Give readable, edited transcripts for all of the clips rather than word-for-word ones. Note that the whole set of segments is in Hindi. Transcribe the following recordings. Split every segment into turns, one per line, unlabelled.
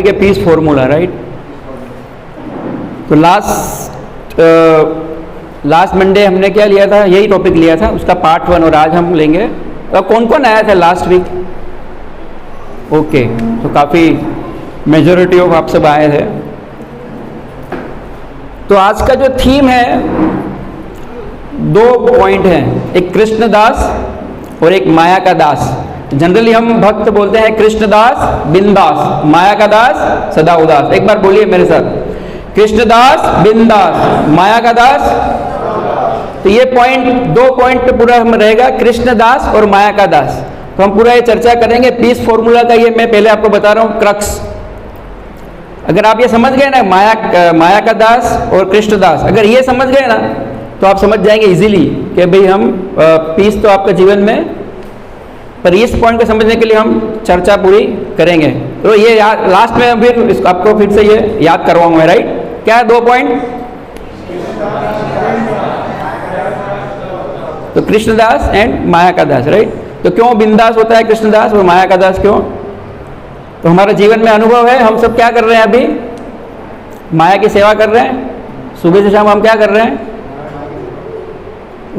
के पीस फॉर्मूला, राइट। तो लास्ट मंडे हमने क्या लिया था, यही टॉपिक लिया था, उसका पार्ट 1, और आज हम लेंगे। तो कौन कौन आया था लास्ट वीक? ओके, तो काफ़ी मेजॉरिटी ऑफ आप सब आए थे। तो आज का जो थीम है, 2 पॉइंट हैं, एक कृष्णदास और एक माया का दास। जनरली हम भक्त बोलते हैं कृष्णदास बिंदास, माया का दास सदा उदास। एक बार बोलिए मेरे साथ, कृष्णदास बिंदास, माया का दास। तो ये पॉइंट, 2 पॉइंट पे पूरा हम रहेगा, कृष्णदास और माया का दास। तो हम पूरा ये चर्चा करेंगे। पीस फॉर्मूला का ये मैं पहले आपको बता रहा हूँ क्रक्स। अगर आप ये समझ गए ना, माया का दास और कृष्णदास, अगर ये समझ गए ना, तो आप समझ जाएंगे इजीली कि भाई हम पीस तो आपका जीवन में, पर इस पॉइंट को समझने के लिए हम चर्चा पूरी करेंगे। तो ये लास्ट में फिर आपको फिर से ये याद करवाऊंगा, राइट। क्या है 2 पॉइंट? तो कृष्णदास एंड माया का दास, राइट। तो क्यों बिंदास होता है कृष्णदास और माया का दास क्यों? तो हमारे जीवन में अनुभव है, हम सब क्या कर रहे हैं अभी? माया की सेवा कर रहे हैं, सुबह से शाम हम क्या कर रहे हैं,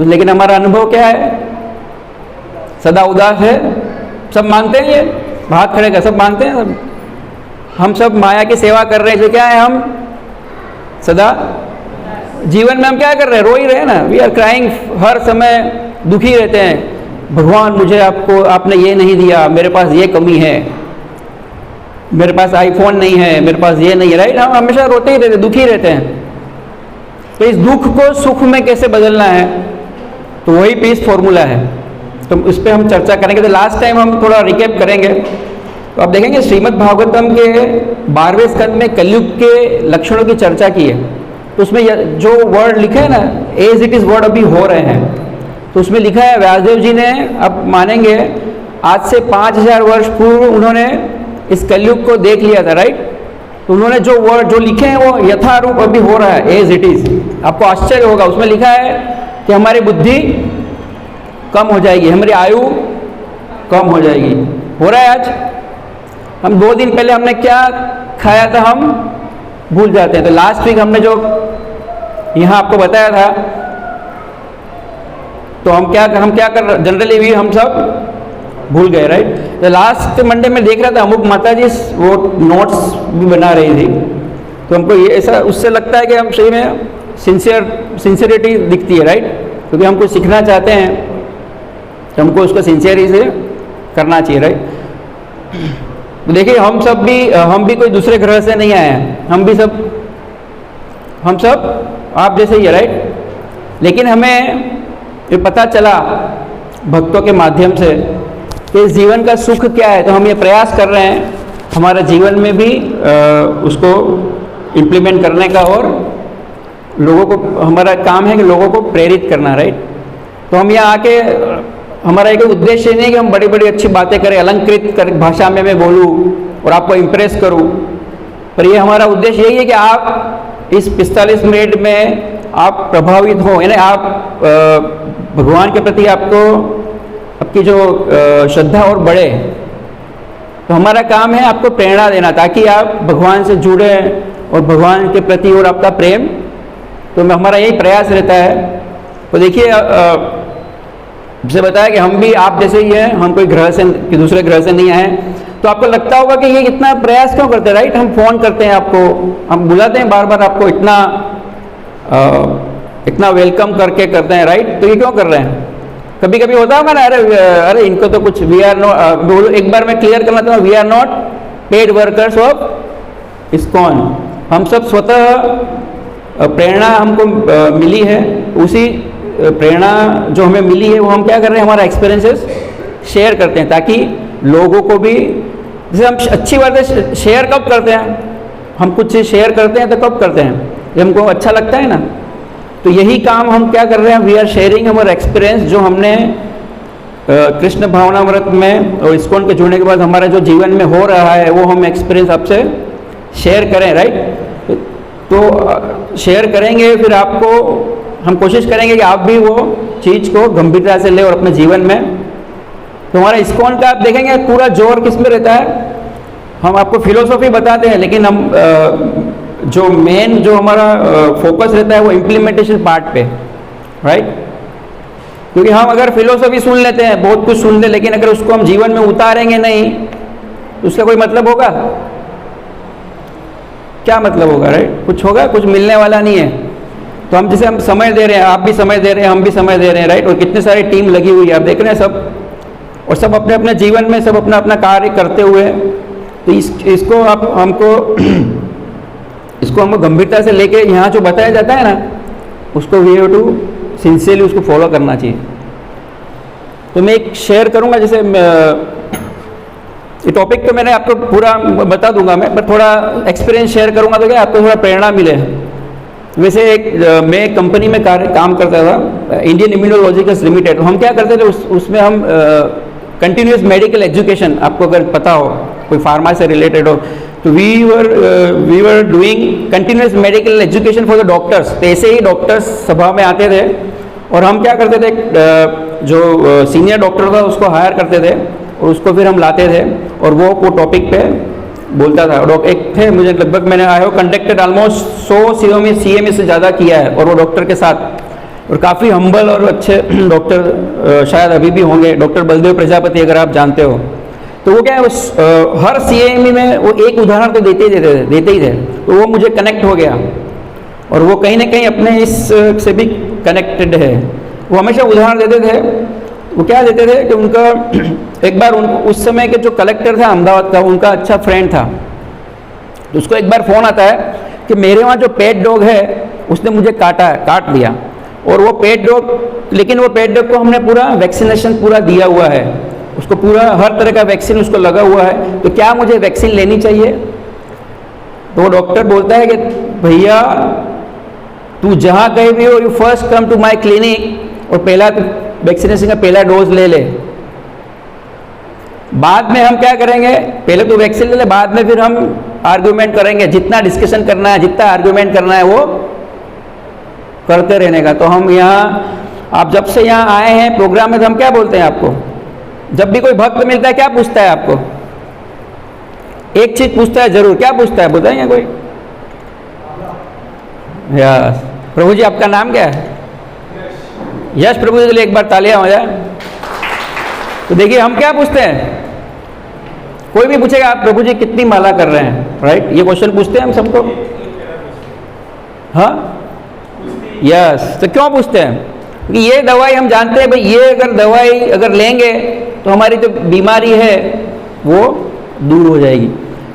लेकिन हमारा अनुभव क्या है? सदा उदास है। सब मानते हैं, ये हाथ खड़े कर, सब मानते हैं सब। हम सब माया की सेवा कर रहे हैं, जो क्या है, हम सदा जीवन में हम क्या कर रहे हैं? रो ही रहे हैं ना, वी आर क्राइंग, हर समय दुखी रहते हैं। भगवान मुझे आपने ये नहीं दिया, मेरे पास ये कमी है, मेरे पास आईफोन नहीं है, मेरे पास ये नहीं है, राइट। हम हमेशा रोते ही रहते, दुखी रहते हैं। तो इस दुख को सुख में कैसे बदलना है, तो वही पीस फॉर्मूला है। तो उस पर हम चर्चा करेंगे। तो लास्ट टाइम हम थोड़ा रिकैप करेंगे। तो आप देखेंगे श्रीमद् भागवतम के 12वें स्कंद में कलयुग के लक्षणों की चर्चा की है। तो उसमें जो वर्ड लिखे है ना, एज इट इज वर्ड अभी हो रहे हैं, तो उसमें लिखा है, व्यासदेव जी ने, आप मानेंगे आज से 5000 वर्ष पूर्व उन्होंने इस कलयुग को देख लिया था, राइट। तो उन्होंने जो वर्ड जो लिखे हैं वो यथारूप अभी हो रहा है, एज इट इज। आपको आश्चर्य होगा, उसमें लिखा है कि हमारी बुद्धि कम हो जाएगी, हमारी आयु कम हो जाएगी। हो रहा है आज। हम 2 दिन पहले हमने क्या खाया था हम भूल जाते हैं। तो लास्ट वीक हमने जो यहाँ आपको बताया था, तो हम क्या कर, जनरली भी हम सब भूल गए, राइट। तो लास्ट मंडे में देख रहा था, अमुक माता जी वो नोट्स भी बना रही थी। तो हमको ये ऐसा उससे लगता है कि हम सही में सिंसियरिटी दिखती है, राइट। क्योंकि हम कुछ सीखना चाहते हैं तो हमको उसको सिंसियरिटी से करना चाहिए, राइट। तो देखिए हम भी कोई दूसरे ग्रह से नहीं आए हैं, हम सब आप जैसे ही है, राइट। लेकिन हमें ये पता चला भक्तों के माध्यम से कि जीवन का सुख क्या है। तो हम ये प्रयास कर रहे हैं हमारे जीवन में भी उसको इम्प्लीमेंट करने का, और लोगों को, हमारा काम है कि लोगों को प्रेरित करना, राइट। तो हम यहाँ आके, हमारा एक उद्देश्य नहीं है कि हम बड़ी बड़ी अच्छी बातें करें, अलंकृत कर भाषा में मैं बोलूँ और आपको इम्प्रेस करूँ, पर ये हमारा उद्देश्य यही है कि आप इस 45 मिनट में आप प्रभावित हो, यानी आप भगवान के प्रति आपकी जो श्रद्धा और बढ़े। तो हमारा काम है आपको प्रेरणा देना, ताकि आप भगवान से जुड़े और भगवान के प्रति और आपका प्रेम। तो हमारा यही प्रयास रहता है। तो देखिए, जैसे बताया कि हम भी आप जैसे ही हैं, हम कोई दूसरे ग्रह से नहीं आए। तो आपको लगता होगा कि ये इतना प्रयास क्यों करते हैं, राइट। हम फ़ोन करते हैं आपको, हम बुलाते हैं बार बार आपको, इतना वेलकम करके करते हैं, राइट। तो ये क्यों कर रहे हैं? कभी कभी होता होगा ना, अरे इनको तो कुछ, वी आर नॉट, एक बार मैं क्लियर करना चाहता हूँ, we are not paid workers of ISKCON. हम सब स्वतः प्रेरणा हमको मिली है, उसी प्रेरणा जो हमें मिली है वो हम क्या कर रहे हैं, हमारा एक्सपीरियंसेस शेयर करते हैं, ताकि लोगों को भी, जैसे हम अच्छी बातें शेयर कब करते हैं, हम कुछ चीज़ शेयर करते हैं तो कब करते हैं, जब हमको अच्छा लगता है ना। तो यही काम हम क्या कर रहे हैं, वी आर शेयरिंग हमारा एक्सपीरियंस, जो हमने कृष्ण भावनामृत में और इस्कॉन के जुड़ने के बाद हमारा जो जीवन में हो रहा है, वो हम एक्सपीरियंस आपसे शेयर करें, राइट। तो शेयर करेंगे, फिर आपको हम कोशिश करेंगे कि आप भी वो चीज़ को गंभीरता से ले और अपने जीवन में। तो हमारा इस्कॉन का आप देखेंगे पूरा जोर किस में रहता है, हम आपको फिलोसॉफी बताते हैं, लेकिन हम जो मेन जो हमारा फोकस रहता है वो इम्प्लीमेंटेशन पार्ट पे, राइट। क्योंकि हम अगर फिलोसॉफी सुन लेते हैं, बहुत कुछ सुन ले, लेकिन अगर उसको हम जीवन में उतारेंगे नहीं तो उसका कोई मतलब होगा? क्या मतलब होगा, राइट? कुछ होगा? कुछ मिलने वाला नहीं है। तो हम जैसे हम समय दे रहे हैं, आप भी समय दे रहे हैं, हम भी समय दे रहे हैं, राइट। और कितने सारी टीम लगी हुई है, आप देख रहे हैं सब, और सब अपने अपने जीवन में सब अपना अपना कार्य करते हुए। तो इसको आप हमको इसको हमको गंभीरता से लेके यहाँ जो बताया जाता है ना, उसको वी हैव टू सिंसियरली उसको फॉलो करना चाहिए। तो मैं एक शेयर करूँगा, जैसे ये टॉपिक तो मैंने आपको पूरा बता दूंगा मैं, पर थोड़ा एक्सपीरियंस शेयर करूँगा तो क्या आपको थोड़ा प्रेरणा मिले। वैसे मैं एक कंपनी में काम करता था, इंडियन इम्यूनोलॉजिकल्स लिमिटेड। तो हम क्या करते थे, उसमें हम कंटिन्यूस मेडिकल एजुकेशन, आपको अगर पता हो, कोई फार्मा से रिलेटेड हो, तो we were doing continuous medical education for the doctors. तो ऐसे ही डॉक्टर्स सभा में आते थे और हम क्या करते थे, जो सीनियर डॉक्टर था उसको हायर करते थे और उसको फिर हम लाते थे और वो टॉपिक पे बोलता था। और एक थे, मुझे लगभग मैंने I have conducted almost 100 CME से ज़्यादा किया है, और वो डॉक्टर के साथ, और काफ़ी हम्बल और अच्छे डॉक्टर शायद अभी भी होंगे, डॉक्टर बलदेव प्रजापति, अगर आप जानते हो। तो वो क्या है, हर CME में वो एक उदाहरण तो देते ही थे। तो वो मुझे कनेक्ट हो गया, और वो कहीं ना कहीं अपने इस से भी कनेक्टेड है। वो हमेशा उदाहरण देते थे। वो क्या देते थे कि उनका एक बार उस समय के जो कलेक्टर था अहमदाबाद का, उनका अच्छा फ्रेंड था। तो उसको एक बार फ़ोन आता है कि मेरे वहाँ जो पेट डॉग है उसने मुझे काट दिया, और वो पेट डॉग, लेकिन वो पेट डॉग को हमने पूरा वैक्सीनेशन पूरा दिया हुआ है, उसको पूरा हर तरह का वैक्सीन उसको लगा हुआ है, तो क्या मुझे वैक्सीन लेनी चाहिए? तो वो डॉक्टर बोलता है कि भैया तू जहाँ कहीं भी हो, you first come to my clinic और पहला वैक्सीनेशन का पहला डोज ले ले। बाद में हम क्या करेंगे, पहले तो वैक्सीन ले ले, बाद में फिर हम आर्ग्यूमेंट करेंगे, जितना डिस्कशन करना है, जितना आर्ग्यूमेंट करना है वो करते रहने का। तो हम यहाँ, आप जब से यहाँ आए हैं प्रोग्राम में, तो हम क्या बोलते हैं आपको, जब भी कोई भक्त मिलता है क्या पूछता है आपको? एक चीज पूछता है जरूर, क्या पूछता है बताएंगे कोई? यस। प्रभु जी आपका नाम क्या है? यश प्रभु जी के लिए एक बार तालियां हो जाए। तो देखिए हम क्या पूछते हैं, कोई भी पूछेगा आप प्रभु जी कितनी माला कर रहे हैं, राइट, ये क्वेश्चन पूछते हैं हम सबको। हाँ, यस। तो क्यों पूछते हैं? क्योंकि ये दवाई हम जानते हैं भाई, ये अगर दवाई अगर लेंगे तो हमारी जो बीमारी है वो दूर हो जाएगी।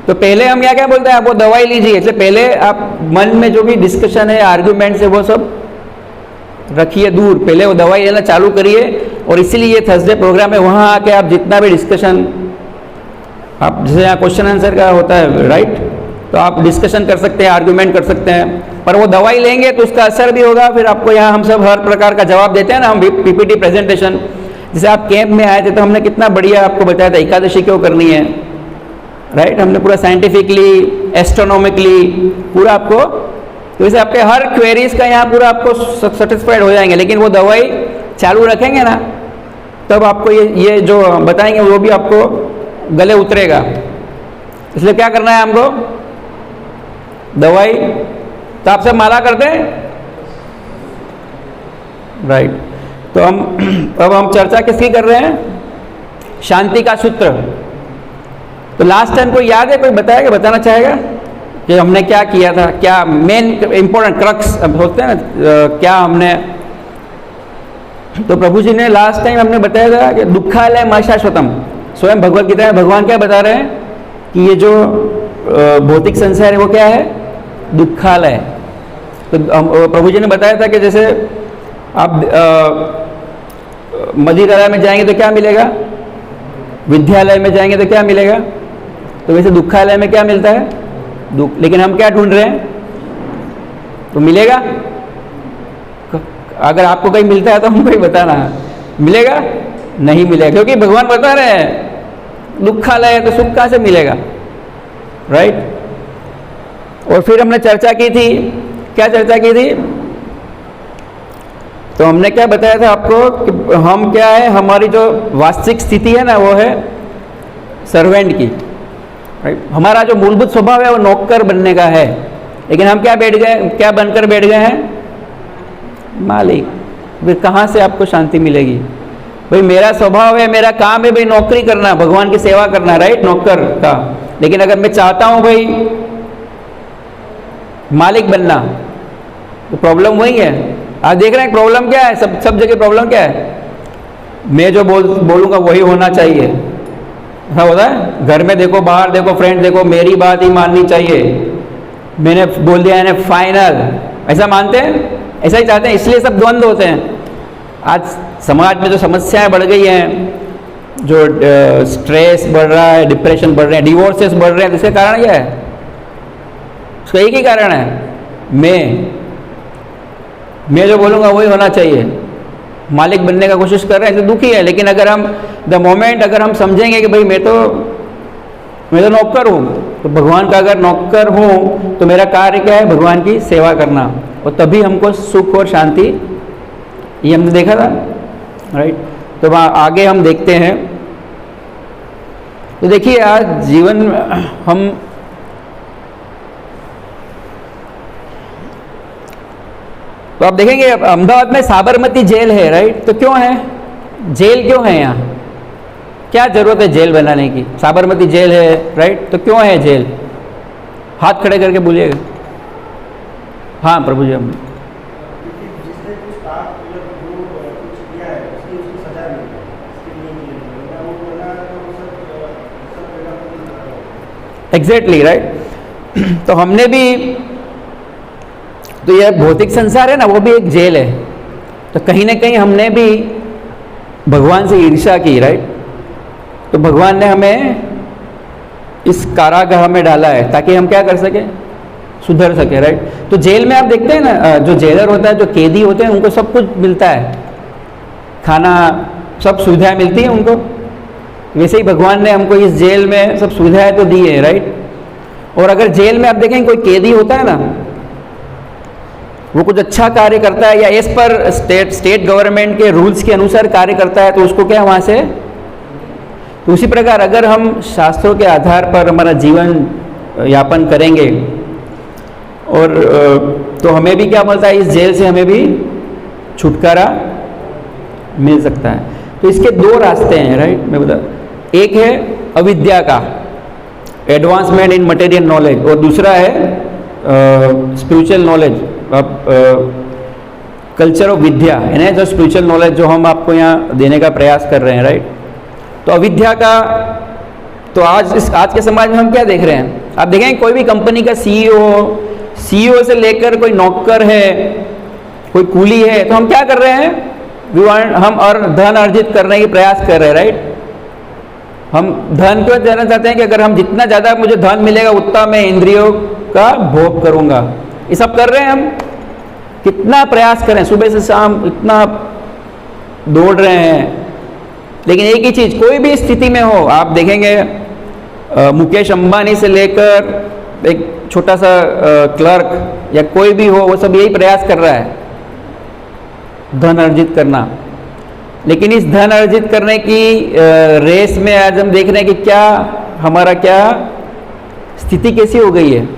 तो पहले हम क्या बोलते हैं, आप वो दवाई लीजिए, इसलिए पहले आप मन में जो भी डिस्कशन है, आर्ग्यूमेंट्स है, वो सब रखिए दूर, पहले वो दवाई लेना चालू करिए। और इसीलिए ये थर्सडे प्रोग्राम है, वहाँ आके आप जितना भी डिस्कशन, आप जैसे यहाँ क्वेश्चन आंसर का होता है, राइट, तो आप डिस्कशन कर सकते हैं, आर्ग्यूमेंट कर सकते हैं। पर वो दवाई लेंगे तो उसका असर भी होगा। फिर आपको यहाँ हम सब हर प्रकार का जवाब देते हैं ना, हम PPT प्रेजेंटेशन, जैसे आप कैंप में आए थे तो हमने कितना बढ़िया आपको बताया था एकादशी क्यों करनी है, राइट, हमने पूरा साइंटिफिकली, एस्ट्रोनॉमिकली पूरा आपको, तो वैसे आपके हर क्वेरीज का यहाँ पूरा आपको सेटिस्फाइड हो जाएंगे। लेकिन वो दवाई चालू रखेंगे ना, तब आपको ये जो बताएंगे वो भी आपको गले उतरेगा। इसलिए क्या करना है हमको, दवाई, तो आप सब माला करते हैं, राइट। तो अब हम चर्चा किसकी कर रहे हैं, शांति का सूत्र। तो लास्ट टाइम कोई याद है, कोई बताएगा, बताना चाहेगा कि हमने क्या किया था, क्या मेन इंपॉर्टेंट क्रक्स अब होते हैं ना, क्या हमने, तो प्रभु जी ने लास्ट टाइम हमने बताया था कि दुखालय शाश्वतम। स्वयं भगवत गीता में भगवान क्या बता रहे हैं कि ये जो भौतिक संसार है वो क्या है, दुखालय। तो प्रभु जी ने बताया था कि जैसे आप मदिरालय में जाएंगे तो क्या मिलेगा, विद्यालय में जाएंगे तो क्या मिलेगा, तो वैसे दुखालय में क्या मिलता है, दुख। लेकिन हम क्या ढूंढ रहे हैं, तो मिलेगा, अगर आपको कहीं मिलता है तो हमको ही बताना, मिलेगा नहीं मिलेगा, क्योंकि भगवान बता रहे हैं दुखालय है तो सुख कहाँ से मिलेगा, राइट। और फिर हमने चर्चा की थी, क्या चर्चा की थी, तो हमने क्या बताया था आपको कि हम क्या है, हमारी जो वास्तविक स्थिति है ना वो है सर्वेंट की, राइट। हमारा जो मूलभूत स्वभाव है वो नौकर बनने का है, लेकिन हम क्या बनकर बैठ गए हैं? मालिक। फिर कहाँ से आपको शांति मिलेगी? भाई मेरा स्वभाव है, मेरा काम है भाई नौकरी करना, भगवान की सेवा करना, राइट, नौकर का। लेकिन अगर मैं चाहता हूं भाई मालिक बनना, तो प्रॉब्लम वही है। आप देख रहे हैं प्रॉब्लम क्या है? सब जगह प्रॉब्लम क्या है? मैं जो बोलूंगा वही होना चाहिए, ऐसा होता है। घर में देखो, बाहर देखो, फ्रेंड देखो, मेरी बात ही माननी चाहिए, मैंने बोल दिया है फाइनल, ऐसा मानते हैं, ऐसा ही चाहते हैं, इसलिए सब द्वंद्व होते हैं। आज समाज में जो समस्याएं बढ़ गई हैं, जो स्ट्रेस बढ़ रहा है, डिप्रेशन बढ़ रहे हैं, डिवोर्सेस बढ़ रहे हैं, तो इसका कारण क्या है? उसका एक ही कारण है, मैं जो बोलूँगा वही होना चाहिए। मालिक बनने का कोशिश कर रहे हैं तो दुखी है। लेकिन अगर हम अगर हम समझेंगे कि भाई मैं तो नौकर हूँ, तो भगवान का अगर नौकर हूँ तो मेरा कार्य क्या है? भगवान की सेवा करना, और तभी हमको सुख और शांति, ये हमने देखा था, राइट। तो आगे हम देखते हैं। तो देखिए आज जीवन में हम तो आप देखेंगे अहमदाबाद में साबरमती जेल है, राइट। तो क्यों है जेल? क्यों है यहाँ? क्या जरूरत है जेल बनाने की? साबरमती जेल है, राइट। तो क्यों है जेल? हाथ खड़े करके बोलिएगा। हाँ प्रभु जी, हम एग्जैक्टली, राइट। तो हमने भी, तो यह भौतिक संसार है ना, वो भी एक जेल है। तो कहीं ना कहीं हमने भी भगवान से ईर्ष्या की, राइट। तो भगवान ने हमें इस कारागाह में डाला है ताकि हम क्या कर सके? सुधर सके, राइट। तो जेल में आप देखते हैं ना, जो जेलर होता है, जो कैदी होते हैं, उनको सब कुछ मिलता है, खाना, सब सुविधाएं मिलती हैं उनको। वैसे ही भगवान ने हमको इस जेल में सब सुविधाएं तो दी है, राइट। और अगर जेल में आप देखें कोई कैदी होता है ना, वो कुछ अच्छा कार्य करता है या एज पर स्टेट गवर्नमेंट के रूल्स के अनुसार कार्य करता है, तो उसको क्या वहाँ से? तो उसी प्रकार अगर हम शास्त्रों के आधार पर हमारा जीवन यापन करेंगे, और तो हमें भी क्या मिलता है? इस जेल से हमें भी छुटकारा मिल सकता है। तो इसके दो रास्ते हैं, राइट। मैं बता, एक है अविद्या का, एडवांसमेंट इन मटेरियल नॉलेज, और दूसरा है स्पिरिचुअल नॉलेज, कल्चर ऑफ विद्या, यानी जो स्पिरिचुअल नॉलेज जो हम आपको यहाँ देने का प्रयास कर रहे हैं, राइट। तो अविद्या का, तो आज के समाज में हम क्या देख रहे हैं? आप देखें कोई भी कंपनी का सीईओ से लेकर कोई नौकर है, कोई कूली है, तो हम क्या कर रहे हैं? हम और धन अर्जित करने की प्रयास कर रहे हैं, राइट। हम धन क्यों देना चाहते हैं? कि अगर हम जितना ज़्यादा मुझे धन मिलेगा उतना मैं इंद्रियों का भोग करूँगा। ये सब कर रहे हैं हम। कितना प्रयास करें, सुबह से शाम इतना दौड़ रहे हैं, लेकिन एक ही चीज़, कोई भी स्थिति में हो, आप देखेंगे मुकेश अंबानी से लेकर एक छोटा सा क्लर्क या कोई भी हो, वो सब यही प्रयास कर रहा है, धन अर्जित करना। लेकिन इस धन अर्जित करने की रेस में आज हम देख रहे हैं कि क्या हमारा क्या स्थिति कैसी हो गई है।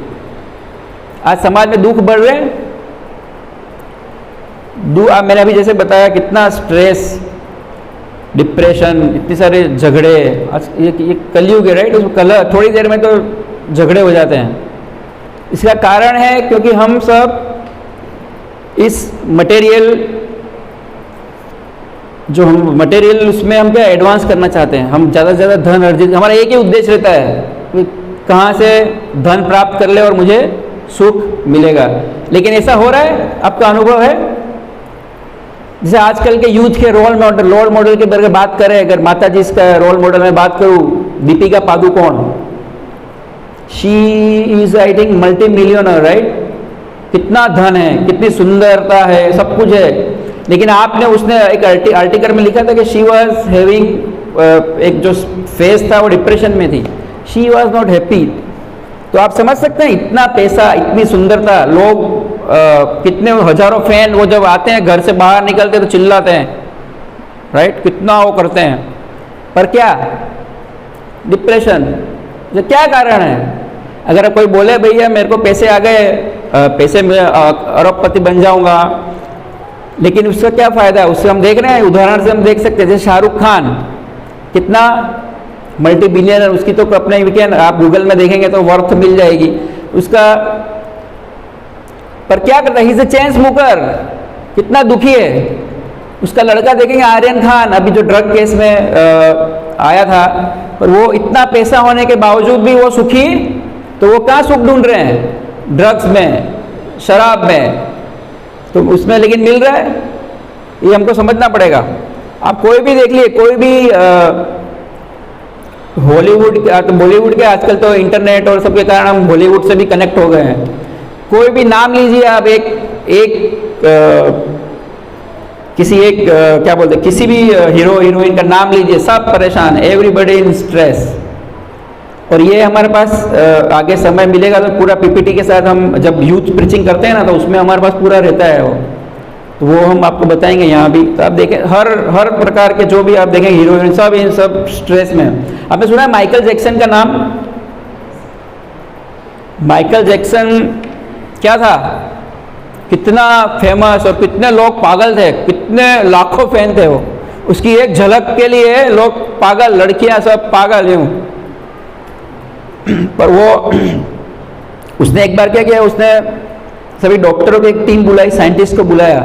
आज समाज में दुख बढ़ रहे हैं। मैंने अभी जैसे बताया कितना स्ट्रेस, डिप्रेशन, इतने सारे झगड़े, आज ये कलयुग है, राइट। उसमें थोड़ी देर में तो झगड़े हो जाते हैं। इसका कारण है क्योंकि हम सब इस मटेरियल उसमें हम क्या एडवांस करना चाहते हैं। हम ज़्यादा से ज़्यादा धन अर्जित, हमारा एक ही उद्देश्य रहता है, कहाँ से धन प्राप्त कर ले और मुझे सुख मिलेगा। लेकिन ऐसा हो रहा है? आपका अनुभव है? जैसे आजकल के यूथ के रोल मॉडल के बारे में बात करें, अगर माता जी इसका रोल मॉडल में बात करूँ, Deepika Padukone, she is I think multi millionaire, right. कितना धन है, कितनी सुंदरता है, सब कुछ है। लेकिन उसने एक आर्टिकल में लिखा था कि शी वॉज हैविंग, एक जो फेज था वो डिप्रेशन में थी, शी वॉज नॉट हैप्पी। तो आप समझ सकते हैं, इतना पैसा, इतनी सुंदरता, लोग कितने हजारों फैन, वो जब आते हैं घर से बाहर निकलते तो चिल्लाते हैं, राइट, कितना वो करते हैं, पर क्या? डिप्रेशन। तो क्या कारण है? अगर कोई बोले भैया मेरे को पैसे आ गए, पैसे में अरबपति बन जाऊंगा, लेकिन उसका क्या फ़ायदा है? उससे हम देख रहे हैं, उदाहरण से हम देख सकते हैं, जैसे शाहरुख खान कितना मल्टी बिलियनर, उसकी तो अपने वीकेंड आप गूगल में देखेंगे तो वर्थ मिल जाएगी उसका, पर क्या करता है? He is a chain smoker, कितना दुखी है। उसका लड़का देखेंगे आर्यन खान, अभी जो ड्रग केस में आया था, पर वो इतना पैसा होने के बावजूद भी वो सुखी, तो वो कहाँ सुख ढूंढ रहे हैं? ड्रग्स में, शराब में, तो उसमें लेकिन मिल रहा है। ये हमको समझना पड़ेगा। आप कोई भी देख लिए, कोई भी हॉलीवुड तो बॉलीवुड के, आजकल तो इंटरनेट और सबके कारण हम बॉलीवुड से भी कनेक्ट हो गए हैं। कोई भी नाम लीजिए आप, किसी एक क्या बोलते, किसी भी हीरो हीरोइन का नाम लीजिए, सब परेशान, एवरीबडी इन स्ट्रेस। और ये हमारे पास आगे समय मिलेगा तो पूरा पीपीटी के साथ हम जब यूथ प्रीचिंग करते हैं ना, तो उसमें हमारे पास पूरा रहता है वो, तो वो हम आपको बताएंगे यहाँ भी। तो आप देखें हर प्रकार के जो भी आप देखें हीरो हीरोइन, सब इन सब स्ट्रेस में। आपने सुना है माइकल जैक्सन का नाम? माइकल जैक्सन क्या था? कितना फेमस, और कितने लोग पागल थे, कितने लाखों फैन थे वो, उसकी एक झलक के लिए लोग पागल, लड़कियां सब पागल यूं। पर वो उसने एक बार क्या किया, उसने सभी डॉक्टरों की एक टीम बुलाई, साइंटिस्ट को बुलाया,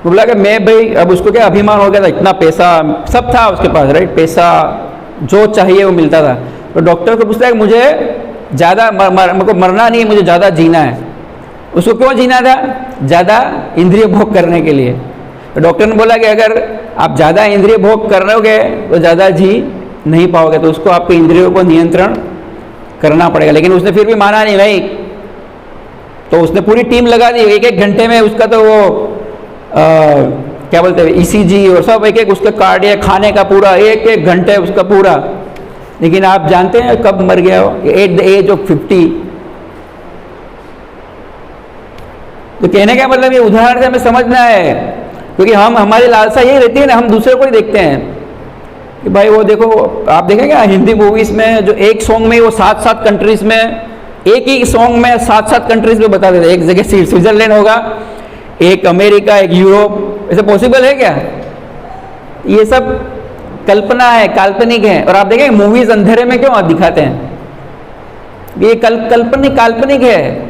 वो बोला कि मैं भाई, अब उसको क्या अभिमान हो गया था, इतना पैसा सब था उसके पास, राइट, पैसा जो चाहिए वो मिलता था। तो डॉक्टर को पूछता है कि मुझे ज़्यादा मुझको मरना नहीं है, मुझे ज़्यादा जीना है। उसको क्यों जीना था? ज़्यादा इंद्रिय भोग करने के लिए। तो डॉक्टर ने बोला कि अगर आप ज़्यादा इंद्रिय भोग कर रहे तो ज़्यादा जी नहीं पाओगे, तो उसको आपके इंद्रियों को नियंत्रण करना पड़ेगा। लेकिन उसने फिर भी माना नहीं भाई, तो उसने पूरी टीम लगा दी, एक घंटे में उसका तो वो क्या बोलते हैं ईसीजी और सब, एक उसका कार्डियक, खाने का पूरा, एक घंटे उसका पूरा। लेकिन आप जानते हैं कब मर गया हो? At the age of 50। तो कहने का मतलब ये उदाहरण से हमें समझना है, क्योंकि हमारी लालसा यही रहती है ना, हम दूसरे को ही देखते हैं कि भाई वो देखो, आप देखेंगे हिंदी मूवीज में जो एक सॉन्ग में वो 7-7 कंट्रीज में, एक ही सॉन्ग में 7-7 कंट्रीज में बता देते, एक जगह स्विट्जरलैंड होगा, एक अमेरिका, एक यूरोप। ऐसा पॉसिबल है क्या? ये सब कल्पना है, काल्पनिक है। और आप देखेंगे मूवीज अंधेरे में क्यों दिखाते हैं? ये काल्पनिक है।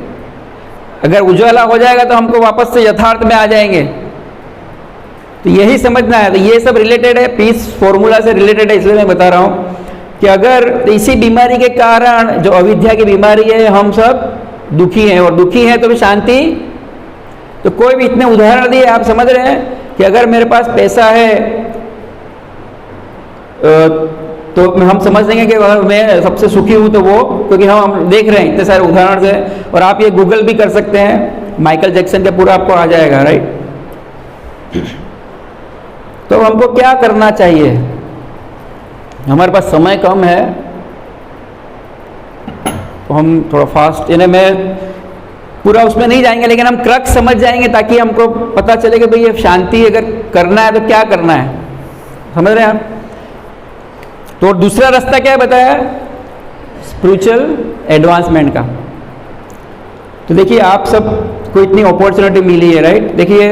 अगर उजाला हो जाएगा तो हमको वापस से यथार्थ में आ जाएंगे। तो यही समझना है। तो ये सब रिलेटेड है, पीस फॉर्मूला से रिलेटेड है, इसलिए मैं बता रहा हूँ कि अगर इसी बीमारी के कारण, जो अविद्या की बीमारी है, हम सब दुखी हैं, और दुखी हैं तो भी शांति। तो कोई भी इतने उदाहरण दिए, आप समझ रहे हैं कि अगर मेरे पास पैसा है तो हम समझ लेंगे कि मैं सबसे सुखी हूँ, तो वो, क्योंकि हम देख रहे हैं इतने सारे उदाहरण से। और आप ये गूगल भी कर सकते हैं, माइकल जैक्सन का पूरा आपको आ जाएगा, राइट। तो हमको क्या करना चाहिए? हमारे पास समय कम है, तो हम थोड़ा फास्ट, यानी मैं पूरा उसमें नहीं जाएंगे, लेकिन हम क्रक्स समझ जाएंगे, ताकि हमको पता चले कि भाई ये शांति अगर करना है तो क्या करना है। समझ रहे हैं आप? तो दूसरा रास्ता क्या है बताया? स्पिरिचुअल एडवांसमेंट का। तो देखिए आप सब को इतनी अपॉर्चुनिटी मिली है, राइट। देखिए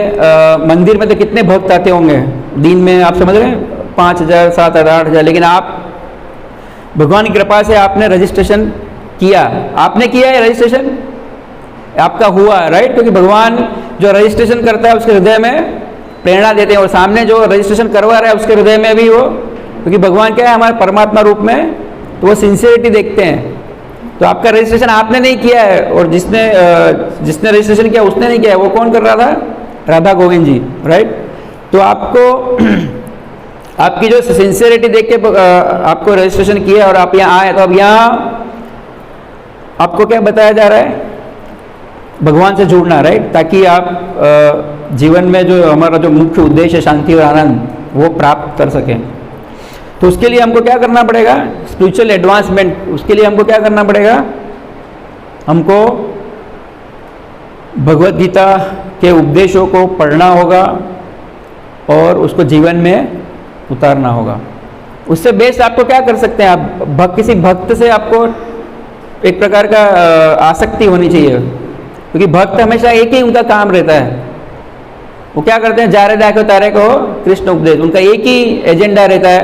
मंदिर में तो कितने भक्त आते होंगे दिन में, आप समझ रहे हैं 5,000, 7,000, 8,000। लेकिन आप भगवान की कृपा से आपने रजिस्ट्रेशन किया, आपने किया है रजिस्ट्रेशन, आपका हुआ, राइट। क्योंकि भगवान जो रजिस्ट्रेशन करता है उसके हृदय में प्रेरणा देते हैं, और सामने जो रजिस्ट्रेशन करवा रहा है उसके हृदय में भी वो, क्योंकि भगवान क्या है हमारे परमात्मा रूप में, तो वो सिंसियरिटी देखते हैं। तो आपका रजिस्ट्रेशन आपने नहीं किया है, और जिसने रजिस्ट्रेशन किया उसने नहीं किया है। वो कौन कर रहा था? राधा गोविंद जी, राइट। तो आपको आपकी जो सिंसियरिटी देख के आपको रजिस्ट्रेशन किया और आप यहाँ आए, तो अब यहाँ आपको क्या बताया जा रहा है? भगवान से जुड़ना, राइट, ताकि आप जीवन में जो हमारा जो मुख्य उद्देश्य है शांति और आनंद, वो प्राप्त कर सकें। तो उसके लिए हमको क्या करना पड़ेगा? Spiritual advancement. उसके लिए हमको क्या करना पड़ेगा? हमको भगवद गीता के उपदेशों को पढ़ना होगा और उसको जीवन में उतारना होगा। उससे बेस्ट आपको क्या कर सकते हैं? आप किसी भक्त से आपको एक प्रकार का आसक्ति होनी चाहिए, क्योंकि भक्त हमेशा एक ही उनका काम रहता है। वो क्या करते हैं, जा रहे देखो तारे को कृष्ण उपदेश, उनका एक ही एजेंडा रहता है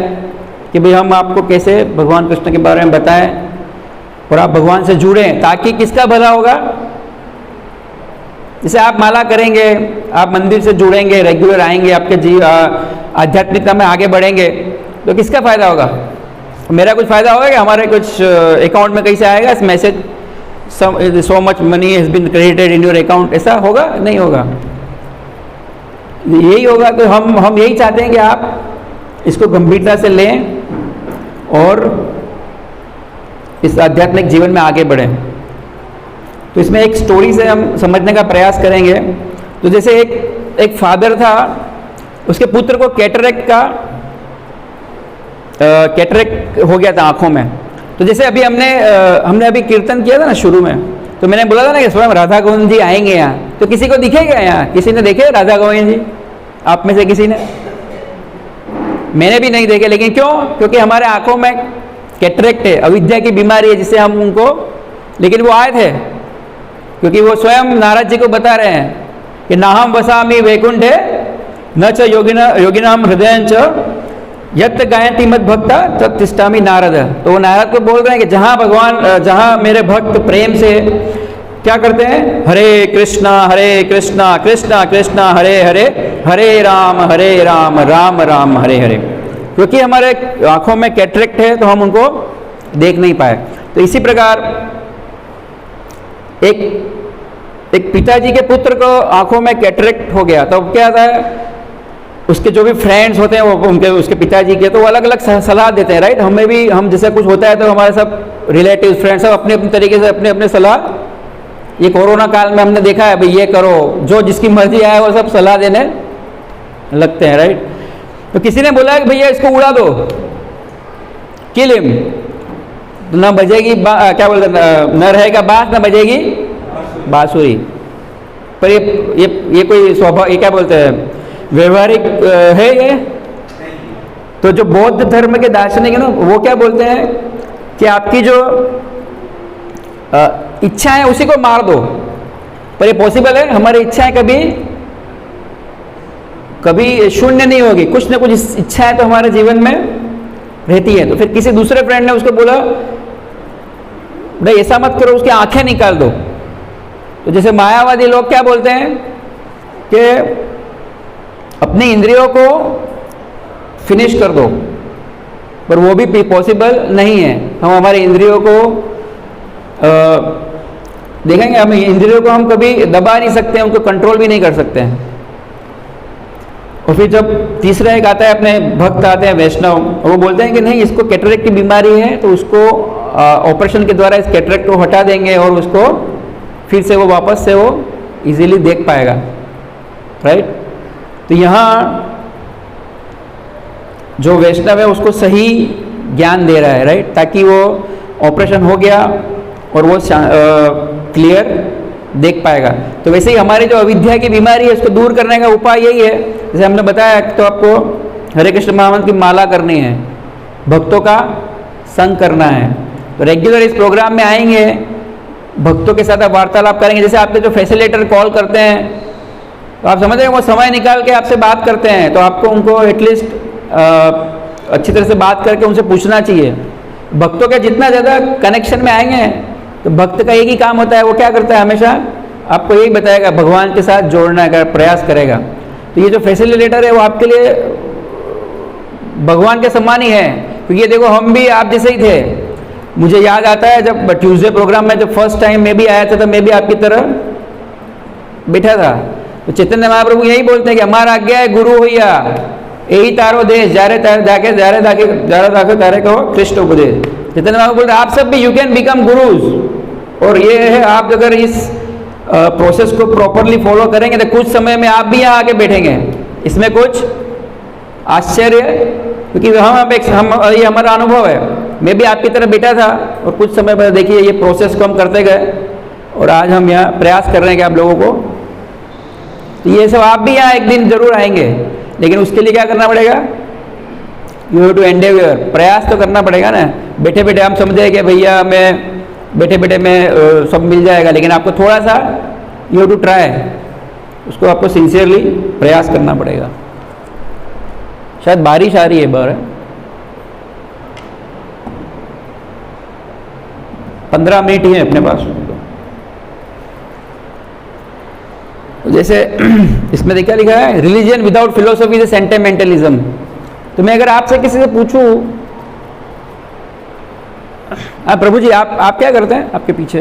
कि भाई हम आपको कैसे भगवान कृष्ण के बारे में बताएं और आप भगवान से जुड़ें, ताकि किसका भला होगा। जैसे आप माला करेंगे, आप मंदिर से जुड़ेंगे, रेगुलर आएंगे, आपके आध्यात्मिकता में आगे बढ़ेंगे, तो किसका फायदा होगा? मेरा कुछ फायदा होगा कि हमारे कुछ अकाउंट में कैसे आएगा इस message, so much money has been credited in your account, ऐसा होगा? नहीं होगा। यही होगा। तो हम यही चाहते हैं कि आप इसको गंभीरता से लें और इस आध्यात्मिक जीवन में आगे बढ़ें। तो इसमें एक स्टोरी से हम समझने का प्रयास करेंगे। तो जैसे एक फादर था, उसके पुत्र को कैटरेक्ट हो गया था आंखों में। तो जैसे अभी हमने अभी कीर्तन किया था ना शुरू में, तो मैंने बोला था ना कि स्वयं राधा गोविंद जी आएंगे यहाँ, तो किसी को दिखेगा यहाँ? किसी ने देखे राधा गोविंद जी? आप में से किसी ने? मैंने भी नहीं देखे। लेकिन क्यों? क्योंकि हमारे आंखों में कैटरेक्ट है, अविद्या की बीमारी है, जिसे हम उनको, लेकिन वो आए थे क्योंकि वो स्वयं नारद जी को बता रहे हैं कि नाहम वसामि वैकुंठे न च योगिनाम हृदय च यत् गायन्ति मद भक्ता तत् तिष्ठामि नारद। तो वो नारद को बोल रहे हैं कि जहाँ मेरे भक्त प्रेम से क्या करते हैं, हरे कृष्णा कृष्णा कृष्णा हरे हरे, हरे राम राम राम हरे हरे। क्योंकि हमारे आंखों में कैटरेक्ट है तो हम उनको देख नहीं पाए। तो इसी प्रकार एक पिताजी के पुत्र को आंखों में कैटरेक्ट हो गया, तो क्या था, उसके जो भी फ्रेंड्स होते हैं वो उसके पिताजी के, तो वो अलग अलग सलाह देते हैं, राइट। हमें भी, हम जैसे कुछ होता है तो हमारे सब रिलेटिव फ्रेंड्स सब अपने अपने तरीके से अपने सलाह, ये कोरोना काल में हमने देखा है भाई ये करो, जो जिसकी मर्जी आए वो सब सलाह देने लगते हैं, राइट। तो किसी ने बोला कि भैया इसको उड़ा दो, किल हिम, तो ना बजेगी क्या बोलते हैं, न रहेगा बांस, न बजेगी बांसुरी। पर ये कोई स्वभाव, ये क्या बोलते हैं, व्यवहारिक है ये। तो जो बौद्ध धर्म के दार्शनिक है ना, वो क्या बोलते हैं कि आपकी जो इच्छा है उसी को मार दो। पर ये पॉसिबल है? हमारी इच्छाएं कभी शून्य नहीं होगी, कुछ ना कुछ इच्छाएं तो हमारे जीवन में रहती है। तो फिर किसी दूसरे फ्रेंड ने उसको बोला भाई ऐसा मत करो, उसकी आंखें निकाल दो। तो जैसे मायावादी लोग क्या बोलते हैं कि अपनी इंद्रियों को फिनिश कर दो, पर वो भी पॉसिबल नहीं है। हम हमारी इंद्रियों को देखेंगे, हम इंद्रियों को हम कभी दबा नहीं सकते, उनको कंट्रोल भी नहीं कर सकते हैं। और फिर जब तीसरा एक आता है, अपने भक्त आते हैं वैष्णव, और वो बोलते हैं कि नहीं, इसको कैटरेक्ट की बीमारी है, तो उसको ऑपरेशन के द्वारा इस कैटरेक्ट को हटा देंगे और उसको फिर से वो वापस से वो इजीली देख पाएगा, राइट। तो यहाँ जो वैष्णव है उसको सही ज्ञान दे रहा है, राइट, ताकि वो ऑपरेशन हो गया और वो क्लियर देख पाएगा। तो वैसे ही हमारी जो अविद्या की बीमारी है उसको दूर करने का उपाय यही है। जैसे हमने बताया, तो आपको हरे कृष्ण महामंत्र की माला करनी है, भक्तों का संग करना है। तो रेगुलर इस प्रोग्राम में आएंगे, भक्तों के साथ आप वार्तालाप करेंगे। जैसे आपके जो फैसिलिटेटर कॉल करते हैं, तो आप समझ रहे हैं वो समय निकाल के आपसे बात करते हैं, तो आपको उनको एटलीस्ट अच्छी तरह से बात करके उनसे पूछना चाहिए। भक्तों के जितना ज़्यादा कनेक्शन में आएंगे, तो भक्त का एक ही काम होता है, वो क्या करता है, हमेशा आपको यही बताएगा, भगवान के साथ जोड़ने का प्रयास करेगा। तो ये जो फैसिलिटेटर है वो आपके लिए भगवान के समान ही है, क्योंकि ये देखो हम भी आप जैसे ही थे। मुझे याद आता है जब ट्यूसडे प्रोग्राम में जब फर्स्ट टाइम मैं भी आया था, तो मैं भी आपकी तरह बैठा था। तो चैतन्य महाप्रभु यही बोलते हैं कि हमारा आज्ञा है गुरु होइया, यही तारो देश, जारे जाके तारे कहो कृष्ण उपदेश। चैतन्य महाप्रभु बोलते हैं आप सब भी यू कैन बिकम गुरुज। और ये है, आप अगर इस प्रोसेस को प्रॉपरली फॉलो करेंगे तो कुछ समय में आप भी यहाँ आके बैठेंगे। इसमें कुछ आश्चर्य, क्योंकि ये हमारा अनुभव है। मैं भी आपकी तरह बैठा था और कुछ समय बाद देखिए ये प्रोसेस को हम करते गए और आज हम यहाँ प्रयास कर रहे हैं कि आप लोगों को, तो ये सब आप भी यहाँ एक दिन जरूर आएंगे। लेकिन उसके लिए क्या करना पड़ेगा, यू हैव टू एंडेवर, प्रयास तो करना पड़ेगा ना। बैठे बैठे हम समझे कि भैया मैं बैठे बैठे में सब मिल जाएगा, लेकिन आपको थोड़ा सा यू हैव टू ट्राई, उसको आपको सिंसियरली प्रयास करना पड़ेगा। शायद बारिश आ रही है बाहर, 15 मिनट ही है अपने पास। जैसे इसमें देखा लिखा है, रिलीजन विदाउट फिलोसफी इज सेंटिमेंटलिज्म। तो मैं अगर आपसे किसी से पूछूं, प्रभु जी आप क्या करते हैं? आपके पीछे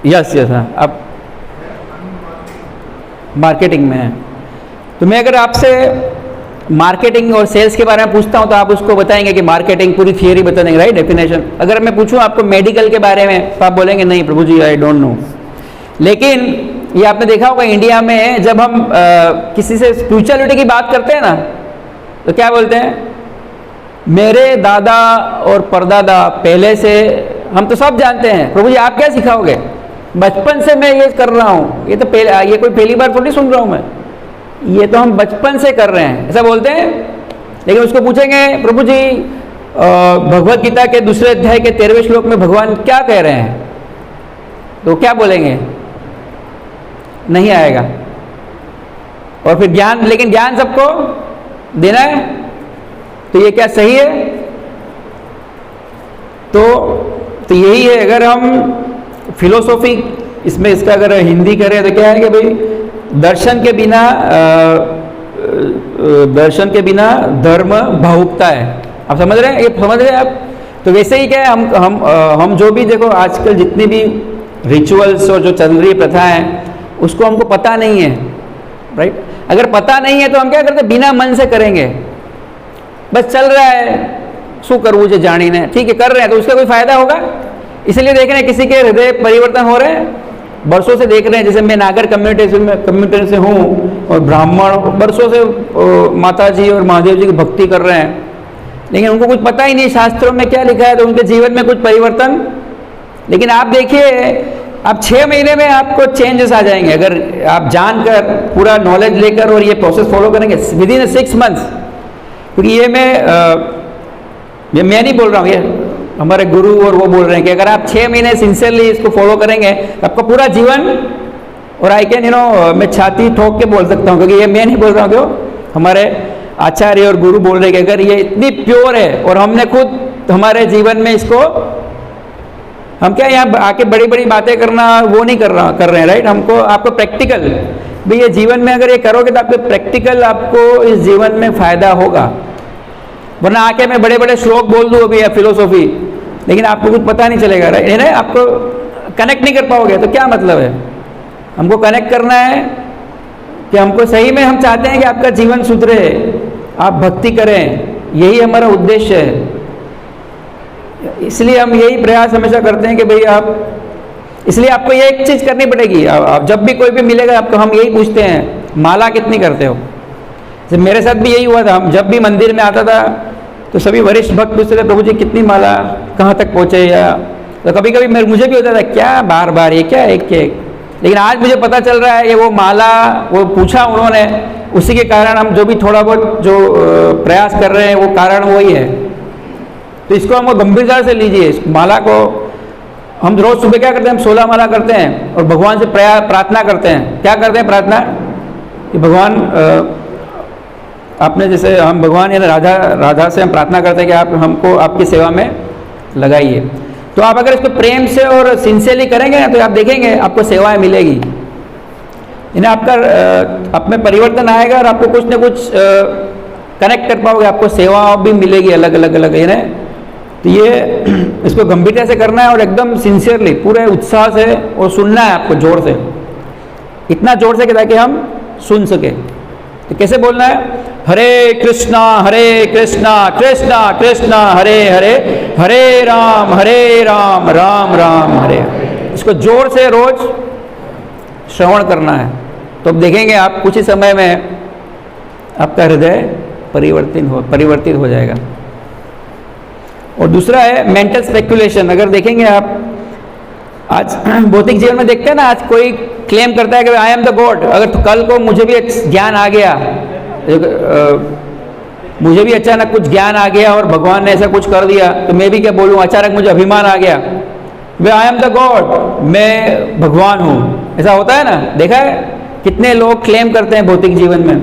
यस हाँ, आप मार्केटिंग में हैं। तो मैं अगर आपसे मार्केटिंग और सेल्स के बारे में पूछता हूं तो आप उसको बताएंगे कि मार्केटिंग पूरी थियरी बता देंगे, राइट, डेफिनेशन। अगर मैं पूछूं आपको मेडिकल के बारे में तो आप बोलेंगे नहीं प्रभु जी आई डोंट नो। लेकिन ये आपने देखा होगा इंडिया में जब हम किसी से स्पिरिचुअलिटी की बात करते हैं ना, तो क्या बोलते हैं, मेरे दादा और परदादा पहले से, हम तो सब जानते हैं। प्रभु जी आप क्या सिखाओगे? बचपन से मैं ये कर रहा हूँ, ये तो ये कोई पहली बार थोड़ी सुन रहा हूँ मैं, ये तो हम बचपन से कर रहे हैं, ऐसा बोलते हैं। लेकिन उसको पूछेंगे प्रभु जी भगवत गीता के दूसरे अध्याय के 13वें श्लोक में भगवान क्या कह रहे हैं, तो क्या बोलेंगे? नहीं आएगा। और फिर ज्ञान, लेकिन ज्ञान सबको देना है, तो ये क्या सही है? तो यही है। अगर हम फिलोसॉफी इसमें इसका अगर हिंदी करें तो क्या है कि भाई दर्शन के बिना धर्म भावुकता है। आप समझ रहे हैं? ये समझ रहे हैं आप? तो वैसे ही क्या है, हम जो भी देखो आजकल जितनी भी रिचुअल्स और जो चल रही प्रथा है उसको हमको पता नहीं है, राइट। अगर पता नहीं है तो हम क्या करते, बिना मन से करेंगे, बस चल रहा है, शू करवू जो जानी ने, ठीक है कर रहे हैं, तो उसका कोई फायदा होगा? इसलिए देख रहे हैं किसी के हृदय परिवर्तन हो रहे हैं, बरसों से देख रहे हैं। जैसे मैं नागर कम्युनिटी से हूँ और ब्राह्मण बरसों से माता जी और महादेव जी की भक्ति कर रहे हैं, लेकिन उनको कुछ पता ही नहीं शास्त्रों में क्या लिखा है, तो उनके जीवन में कुछ परिवर्तन। लेकिन आप देखिए, आप 6 महीने में आपको चेंजेस आ जाएंगे अगर आप जानकर पूरा नॉलेज लेकर और ये प्रोसेस फॉलो करेंगे विद इन 6 मंथ्स। क्योंकि ये मैं नहीं बोल रहा हूँ, ये हमारे गुरु और वो बोल रहे हैं कि अगर आप 6 महीने सिंसियरली इसको फॉलो करेंगे तो आपका पूरा जीवन, और आई कैन मैं छाती ठोक के बोल सकता हूँ, क्योंकि ये मैं नहीं बोल रहा हूँ, क्यों हमारे आचार्य और गुरु बोल रहे हैं कि अगर ये इतनी प्योर है और हमने खुद हमारे जीवन में इसको, हम क्या यहाँ आके बड़ी बड़ी बातें करना वो नहीं कर रहे हैं, राइट। हमको आपको प्रैक्टिकल भी ये जीवन में अगर ये करोगे तो आपको प्रैक्टिकल आपको इस जीवन में फायदा होगा। वरना आके मैं बड़े बड़े श्लोक बोल दूँ अभी या फिलोसॉफी, लेकिन आपको कुछ पता नहीं चलेगा, राइट, है ना। आपको कनेक्ट नहीं कर पाओगे तो क्या मतलब है? हमको कनेक्ट करना है कि हमको सही में हम चाहते हैं कि आपका जीवन सुधरे, आप भक्ति करें, यही हमारा उद्देश्य है। इसलिए हम यही प्रयास हमेशा करते हैं कि भाई आप, इसलिए आपको ये एक चीज़ करनी पड़ेगी। आप जब भी कोई भी मिलेगा आपको, हम यही पूछते हैं माला कितनी करते हो। जब मेरे साथ भी यही हुआ था, हम जब भी मंदिर में आता था तो सभी वरिष्ठ भक्त पूछते थे प्रभु जी कितनी माला, कहाँ तक पहुँचे, या तो कभी कभी मुझे भी होता था क्या बार बार ये क्या एक के एक। लेकिन आज मुझे पता चल रहा है ये वो माला वो पूछा उन्होंने, उसी के कारण हम जो भी थोड़ा बहुत जो प्रयास कर रहे हैं वो कारण वही है। तो इसको हम गंभीरता से लीजिए। इस माला को हम रोज सुबह क्या करते हैं, हम 16 माला करते हैं और भगवान से प्रार्थना करते हैं। क्या करते हैं प्रार्थना? कि भगवान आपने, जैसे हम भगवान या राधा से हम प्रार्थना करते हैं कि आप हमको आपकी सेवा में लगाइए। तो आप अगर इसको प्रेम से और सिंसियरली करेंगे ना तो आप देखेंगे आपको सेवाएं मिलेगी, इन्हें आपका आप में परिवर्तन आएगा और आपको कुछ न कुछ कनेक्ट कर पाओगे, आपको सेवा भी मिलेगी अलग अलग है ना। तो ये इसको गंभीरता से करना है और एकदम सिंसियरली पूरे उत्साह से, और सुनना है आपको जोर से, इतना जोर से कि ताकि हम सुन सके। तो कैसे बोलना है? हरे कृष्णा कृष्णा कृष्णा हरे हरे, हरे राम राम राम हरे। इसको जोर से रोज श्रवण करना है, तो अब देखेंगे आप कुछ ही समय में आपका हृदय परिवर्तित हो जाएगा। और दूसरा है मेंटल स्पेकुलेशन। अगर देखेंगे आप आज भौतिक जीवन में देखते हैं ना, आज कोई क्लेम करता है कि आई एम द गॉड। अगर तो कल को मुझे भी ज्ञान आ गया, मुझे भी अचानक कुछ ज्ञान आ गया और भगवान ने ऐसा कुछ कर दिया, तो मैं भी क्या बोलूँ, अचानक मुझे अभिमान आ गया, वे आई एम द गॉड, मैं भगवान हूँ। ऐसा होता है ना, देखा है कितने लोग क्लेम करते हैं भौतिक जीवन में,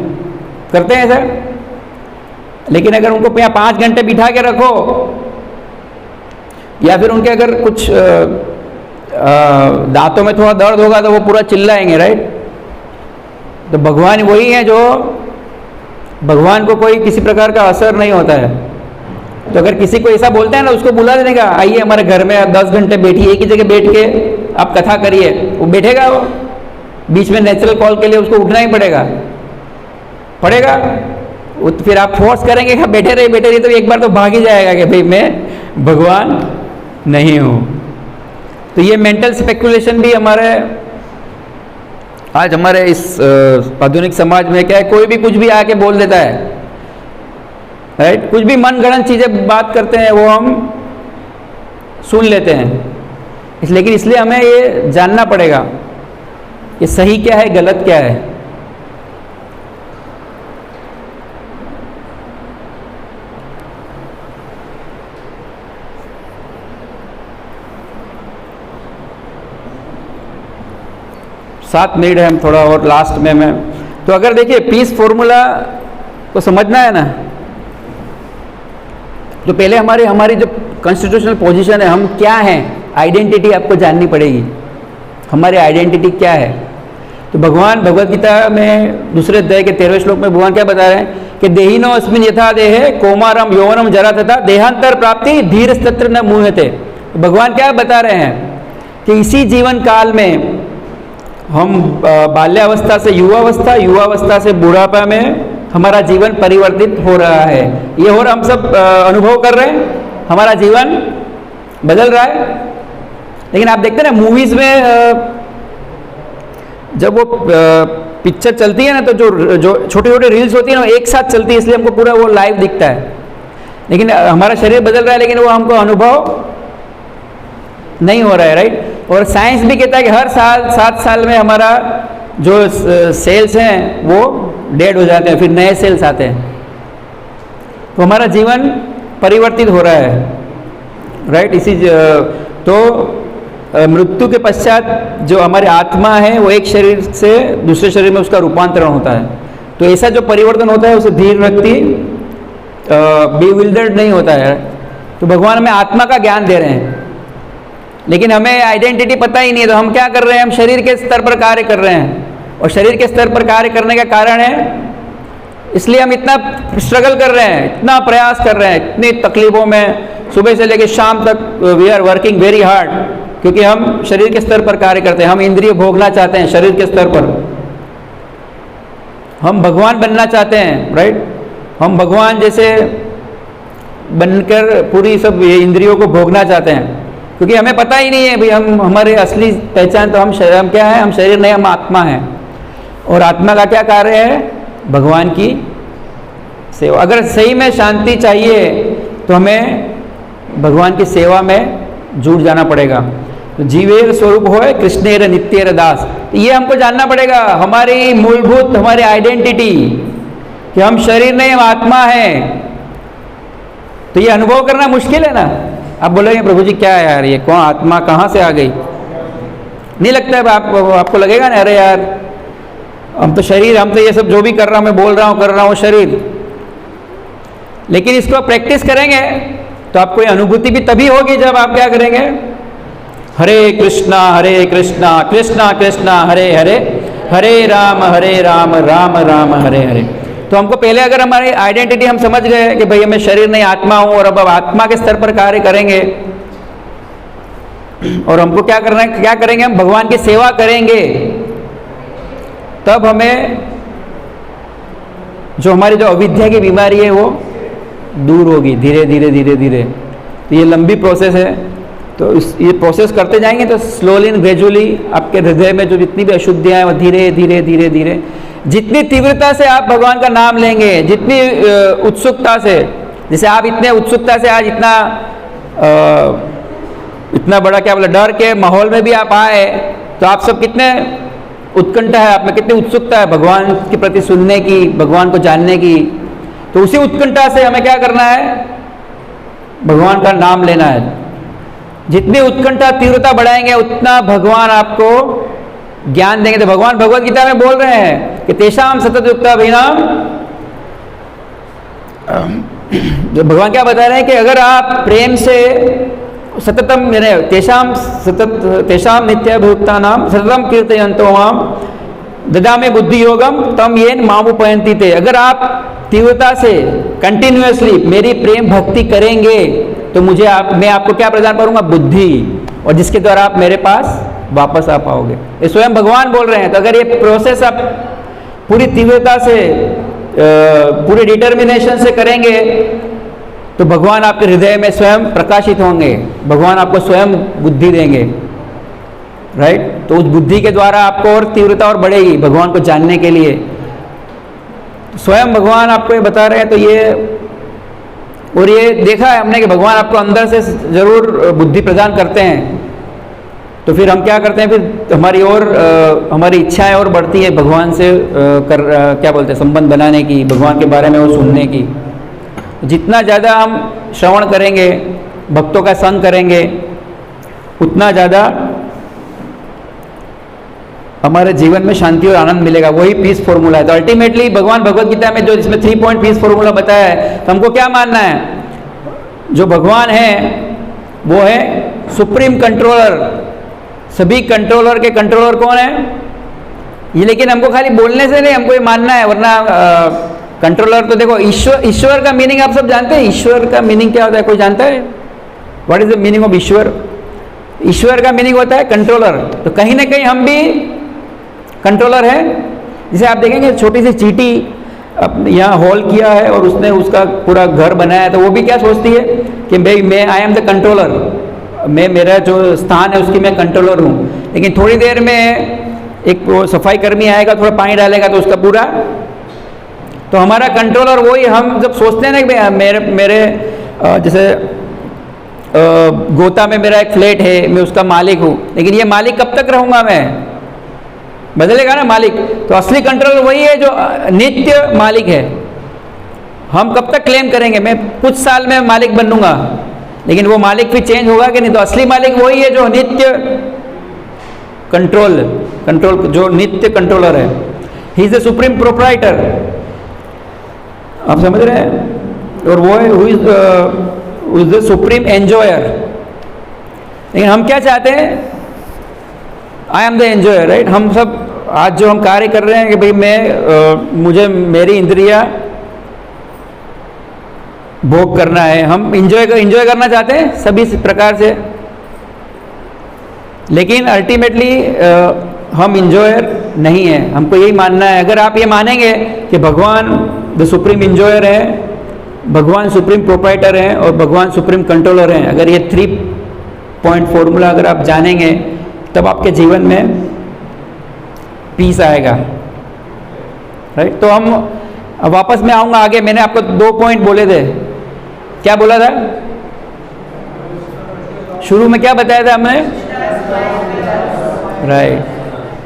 करते हैं ऐसा। लेकिन अगर उनको यहाँ 5 घंटे बिठा के रखो, या फिर उनके अगर कुछ दांतों में थोड़ा दर्द होगा तो वो पूरा चिल्लाएंगे, राइट। तो भगवान वही है जो, भगवान को कोई किसी प्रकार का असर नहीं होता है। तो अगर किसी को ऐसा बोलते हैं ना, उसको बुला देने का, आइए हमारे घर में 10 घंटे बैठिए, एक ही जगह बैठ के आप कथा करिए, वो बैठेगा। वो बीच में नेचुरल कॉल के लिए उसको उठना ही पड़ेगा। फिर आप फोर्स करेंगे कि बैठे रहिए, तो एक बार तो भाग ही जाएगा कि भाई मैं भगवान नहीं हूँ। तो ये मेंटल स्पेकुलेशन भी आज हमारे इस आधुनिक समाज में क्या है, कोई भी कुछ भी आके बोल देता है, राइट। कुछ भी मनगढ़ंत चीज़ें बात करते हैं वो हम सुन लेते हैं। लेकिन इसलिए हमें ये जानना पड़ेगा कि सही क्या है, गलत क्या है। सात मिनट है, हम थोड़ा और लास्ट में मैं तो अगर देखिए पीस फॉर्मूला को समझना है ना, तो पहले हमारी जो कॉन्स्टिट्यूशनल पोजीशन है, हम क्या हैं, आइडेंटिटी आपको जाननी पड़ेगी। हमारी आइडेंटिटी क्या है? तो भगवान भगवद गीता में दूसरे अध्याय के 13वें श्लोक में भगवान क्या बता रहे हैं कि देहिनो अस्मिन् यथा देहे कौमारम यौवनम जरा तथा देहांतर प्राप्ति धीर तत्र न मुह्यते। तो भगवान क्या बता रहे हैं कि इसी जीवन काल में हम बाल्यावस्था से युवावस्था, युवावस्था से बुढ़ापा में हमारा जीवन परिवर्तित हो रहा है। ये और हम सब अनुभव कर रहे हैं, हमारा जीवन बदल रहा है। लेकिन आप देखते हैं ना मूवीज में जब वो पिक्चर चलती है ना, तो जो छोटे छोटे रील्स होती है ना, एक साथ चलती है, इसलिए हमको पूरा वो लाइव दिखता है। लेकिन हमारा शरीर बदल रहा है, लेकिन वो हमको अनुभव नहीं हो रहा है, राइट। और साइंस भी कहता है कि हर साल 7 साल में हमारा जो सेल्स हैं वो डेड हो जाते हैं, फिर नए सेल्स आते हैं। तो हमारा जीवन परिवर्तित हो रहा है, राइट। तो मृत्यु के पश्चात जो हमारी आत्मा है वो एक शरीर से दूसरे शरीर में उसका रूपांतरण होता है। तो ऐसा जो परिवर्तन होता है उसे धीर व्यक्ति bewildered नहीं होता है। तो भगवान हमें आत्मा का ज्ञान दे रहे हैं, लेकिन हमें आइडेंटिटी पता ही नहीं है। तो हम क्या कर रहे हैं, हम शरीर के स्तर पर कार्य कर रहे हैं, और शरीर के स्तर पर कार्य करने का कारण है, इसलिए हम इतना स्ट्रगल कर रहे हैं, इतना प्रयास कर रहे हैं, इतनी तकलीफों में सुबह से लेकर शाम तक we are working very hard, क्योंकि हम शरीर के स्तर पर कार्य करते हैं। हम इंद्रिय भोगना चाहते हैं शरीर के स्तर पर, हम भगवान बनना चाहते हैं, राइट। हम भगवान जैसे बनकर पूरी सब इंद्रियों को भोगना चाहते हैं, क्योंकि हमें पता ही नहीं है भाई हम हमारे असली पहचान। तो हम क्या है, हम शरीर नहीं, हम आत्मा हैं। और आत्मा का क्या कार्य है, भगवान की सेवा। अगर सही में शांति चाहिए तो हमें भगवान की सेवा में जुड़ जाना पड़ेगा। तो जीवेर स्वरूप होए कृष्णेर नित्येर दास, ये हमको जानना पड़ेगा। हमारी मूलभूत हमारी आइडेंटिटी कि हम शरीर नहीं, हम आत्मा हैं। तो ये अनुभव करना मुश्किल है ना। आप बोलेंगे प्रभु जी क्या है यार, ये कौन आत्मा कहाँ से आ गई? नहीं लगता है आपको लगेगा ना, अरे यार हम तो शरीर, हम तो ये सब जो भी कर रहा हूँ, मैं बोल रहा हूँ, कर रहा हूँ शरीर। लेकिन इसको प्रैक्टिस करेंगे तो आपको ये अनुभूति भी तभी होगी जब आप क्या करेंगे, हरे कृष्णा कृष्णा कृष्णा हरे हरे, हरे राम राम राम हरे हरे। तो हमको पहले अगर हमारी आइडेंटिटी हम समझ गए कि भाई मैं शरीर नहीं आत्मा हूँ, और अब आत्मा के स्तर पर कार्य करेंगे, और हमको क्या करना है, क्या करेंगे, हम भगवान की सेवा करेंगे, तब हमें जो हमारी जो अविद्या की बीमारी है वो दूर होगी धीरे धीरे धीरे धीरे। तो ये लंबी प्रोसेस है। तो ये प्रोसेस करते जाएंगे तो स्लोली एंड ग्रेजुअली आपके हृदय में जो जितनी भी अशुद्धियाँ हैं वो धीरे धीरे धीरे धीरे, जितनी तीव्रता से आप भगवान का नाम लेंगे, जितनी उत्सुकता से, जैसे आप इतने उत्सुकता से आज इतना बड़ा क्या बोला डर के माहौल में भी आप आए, तो आप सब कितने उत्कंठा है, आप में कितनी उत्सुकता है भगवान के प्रति सुनने की, भगवान को जानने की। तो उसी उत्कंठा से हमें क्या करना है, भगवान का नाम लेना है। जितनी उत्कंठा तीव्रता बढ़ाएंगे उतना भगवान आपको ज्ञान देंगे। तो भगवान भगवत गीता में बोल रहे हैं कि तेषाम सतत युक्ता अभिनाम, भगवान क्या बता रहे हैं कि अगर आप प्रेम से सततम तेषाम नित्याभियुक्ता नाम सततम कीर्तयन्तो माम ददामि बुद्धि योगम तम येन मामुपयन्ति ते। अगर आप तीव्रता से कंटिन्यूअसली मेरी प्रेम भक्ति करेंगे तो मैं आपको क्या प्रदान करूंगा, बुद्धि, और जिसके द्वारा आप मेरे पास वापस आ पाओगे। ये स्वयं भगवान बोल रहे हैं। तो अगर ये प्रोसेस आप पूरी तीव्रता से पूरे डिटर्मिनेशन से करेंगे तो भगवान आपके हृदय में स्वयं प्रकाशित होंगे, भगवान आपको स्वयं बुद्धि देंगे, राइट। तो उस बुद्धि के द्वारा आपको और तीव्रता और बढ़ेगी भगवान को जानने के लिए। स्वयं भगवान आपको ये बता रहे हैं। तो ये देखा है हमने कि भगवान आपको अंदर से जरूर बुद्धि प्रदान करते हैं। तो फिर हम क्या करते हैं, फिर हमारी इच्छाएं और बढ़ती है भगवान से क्या बोलते हैं, संबंध बनाने की, भगवान के बारे में वो सुनने की। जितना ज़्यादा हम श्रवण करेंगे, भक्तों का संग करेंगे, उतना ज़्यादा हमारे जीवन में शांति और आनंद मिलेगा। वही पीस फॉर्मूला है। तो अल्टीमेटली भगवान भगवत गीता में जो इसमें 3 पॉइंट पीस फॉर्मूला बताया है, तो हमको क्या मानना है, जो भगवान है वो है सुप्रीम कंट्रोलर। सभी कंट्रोलर के कंट्रोलर कौन है ये, लेकिन हमको खाली बोलने से नहीं, हमको ये मानना है। वरना कंट्रोलर तो देखो, ईश्वर का मीनिंग आप सब जानते हैं। ईश्वर का मीनिंग क्या होता है, कोई जानता है? What is the meaning of Ishwar? ईश्वर का मीनिंग होता है कंट्रोलर। तो कहीं ना कहीं हम भी कंट्रोलर है। जैसे आप देखेंगे छोटी सी चींटी यहाँ होल किया है और उसने उसका पूरा घर बनाया है, तो वो भी क्या सोचती है कि भाई मैं आई एम द कंट्रोलर, मेरा जो स्थान है उसकी मैं कंट्रोलर हूँ। लेकिन थोड़ी देर में एक सफाई कर्मी आएगा, थोड़ा पानी डालेगा तो उसका पूरा, तो हमारा कंट्रोलर वही। हम जब सोचते हैं ना कि मेरे जैसे गोता में मेरा एक फ्लैट है, मैं उसका मालिक हूँ, लेकिन ये मालिक कब तक रहूँगा मैं, बदलेगा ना मालिक। तो असली कंट्रोलर वही है जो नित्य मालिक है। हम कब तक क्लेम करेंगे मैं कुछ साल में मालिक बनूंगा, लेकिन वो मालिक फिर चेंज होगा कि नहीं। तो असली मालिक वही है जो नित्य कंट्रोल जो नित्य कंट्रोलर है। He is the supreme proprietor, आप समझ रहे हैं। और वो है who is the supreme enjoyer. लेकिन हम क्या चाहते हैं, I am the enjoyer, right. हम सब आज जो हम कार्य कर रहे हैं कि भाई मुझे मेरी इंद्रियां भोग करना है, हम इंजॉय करना चाहते हैं सभी प्रकार से। लेकिन अल्टीमेटली हम इंजॉयर नहीं है। हमको यही मानना है। अगर आप ये मानेंगे कि भगवान द सुप्रीम इंजॉयर है, भगवान सुप्रीम प्रोप्राइटर हैं और भगवान सुप्रीम कंट्रोलर हैं, अगर ये 3 पॉइंट फॉर्मूला अगर आप जानेंगे, तब आपके जीवन में पीस आएगा, राइट। तो हम अब वापस में आऊँगा आगे। मैंने आपको 2 पॉइंट बोले थे। क्या बोला था शुरू में, क्या बताया था हमने, राइट।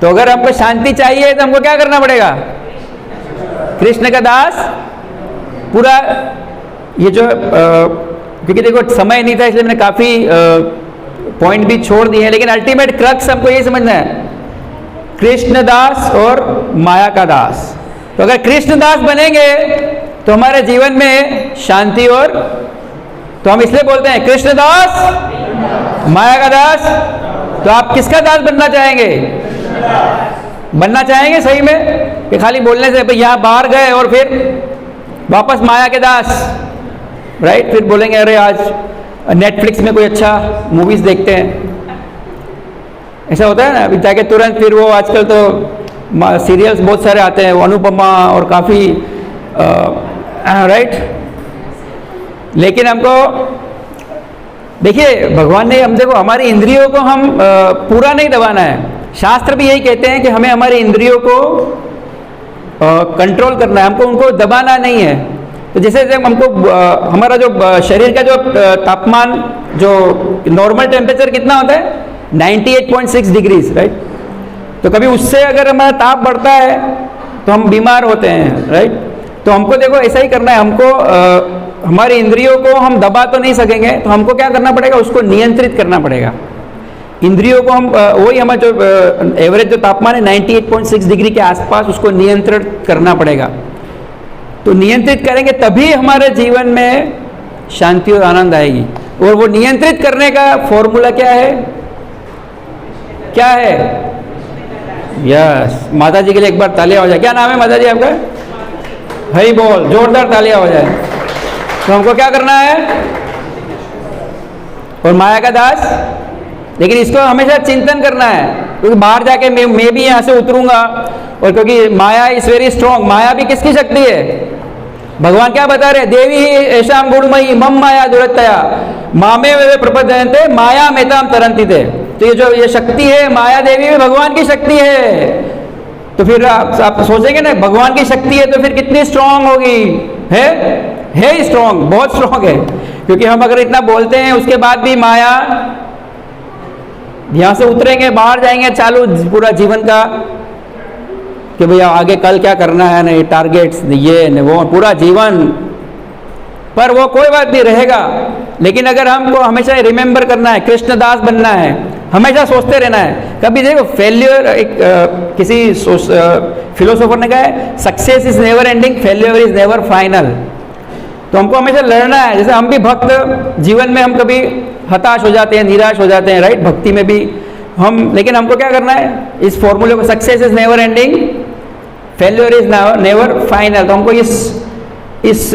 तो अगर हमको शांति चाहिए तो हमको क्या करना पड़ेगा, कृष्ण का दास पूरा। ये जो क्योंकि देखो समय नहीं था इसलिए मैंने काफ़ी पॉइंट भी छोड़ दिए हैं, लेकिन अल्टीमेट क्रक्स हमको ये समझना है, कृष्ण दास और माया का दास। तो अगर कृष्ण दास बनेंगे तो हमारे जीवन में शांति, और तो हम इसलिए बोलते हैं कृष्ण दास माया का दास। तो आप किसका दास बनना चाहेंगे, बनना चाहेंगे सही में, कि खाली बोलने से भाई यहाँ बाहर गए और फिर वापस माया के दास, राइट। फिर बोलेंगे अरे आज नेटफ्लिक्स में कोई अच्छा मूवीज देखते हैं, ऐसा होता है ना। अभी जाके तुरंत फिर वो आजकल तो सीरियल्स बहुत सारे आते हैं, वो अनुपमा और काफ़ी, राइट। लेकिन हमको देखिए भगवान ने हम देखो हमारी इंद्रियों को हम पूरा नहीं दबाना है। शास्त्र भी यही कहते हैं कि हमें हमारी इंद्रियों को कंट्रोल करना है, हमको उनको दबाना नहीं है। तो जैसे हमको हमारा जो शरीर का जो तापमान, जो नॉर्मल टेम्परेचर कितना होता है 98.6 डिग्रीज, राइट। तो कभी उससे अगर हमारा ताप बढ़ता है तो हम बीमार होते हैं, राइट। तो हमको देखो ऐसा ही करना है। हमको हमारी इंद्रियों को हम दबा तो नहीं सकेंगे, तो हमको क्या करना पड़ेगा, उसको नियंत्रित करना पड़ेगा। इंद्रियों को हम वही हमारा जो एवरेज जो तापमान है 98.6 डिग्री के आसपास, उसको नियंत्रित करना पड़ेगा। तो नियंत्रित करेंगे तभी हमारे जीवन में शांति और आनंद आएगी। और वो नियंत्रित करने का फॉर्मूला क्या है, क्या है? यस, माता जी के लिए एक बार तालियां हो जाए। क्या नाम है माता जी आपका? हरी बोल, जोरदार तालियां हो जाए। तो हमको क्या करना है? और माया का दास, लेकिन इसको हमेशा चिंतन करना है, क्योंकि बाहर जाके मैं भी यहाँ से उतरूंगा, और क्योंकि माया इज वेरी स्ट्रॉन्ग। माया भी किसकी शक्ति है? भगवान क्या बता रहे हैं? देवी ही ऐशाम गुणमयी मम माया दुरतया मामे वे प्रपद्यन्ते माया मेताम तरंती थे। तो ये जो ये शक्ति है माया देवी में भगवान की शक्ति है। तो फिर आप सोचेंगे ना, भगवान की शक्ति है तो फिर कितनी स्ट्रांग होगी? है स्ट्रांग, बहुत स्ट्रांग है। क्योंकि हम अगर इतना बोलते हैं उसके बाद भी माया, यहां से उतरेंगे बाहर जाएंगे, चालू पूरा जीवन का कि भैया आगे कल क्या करना है, नहीं टारगेट्स, ये नहीं वो, पूरा जीवन। पर वो कोई बात नहीं रहेगा। लेकिन अगर हमको हमेशा रिमेंबर करना है, कृष्णदास बनना है, हमेशा सोचते रहना है। कभी देखो फेल्यूर, किसी फिलोसोफर ने कहा है success is never ending, failure is never final. तो हमको हमेशा लड़ना है। जैसे हम भी भक्त जीवन में हम कभी हताश हो जाते हैं, निराश हो जाते हैं, राइट? भक्ति में भी हम, लेकिन हमको क्या करना है? इस फॉर्मूले को, success is never ending, failure is never final. तो हमको इस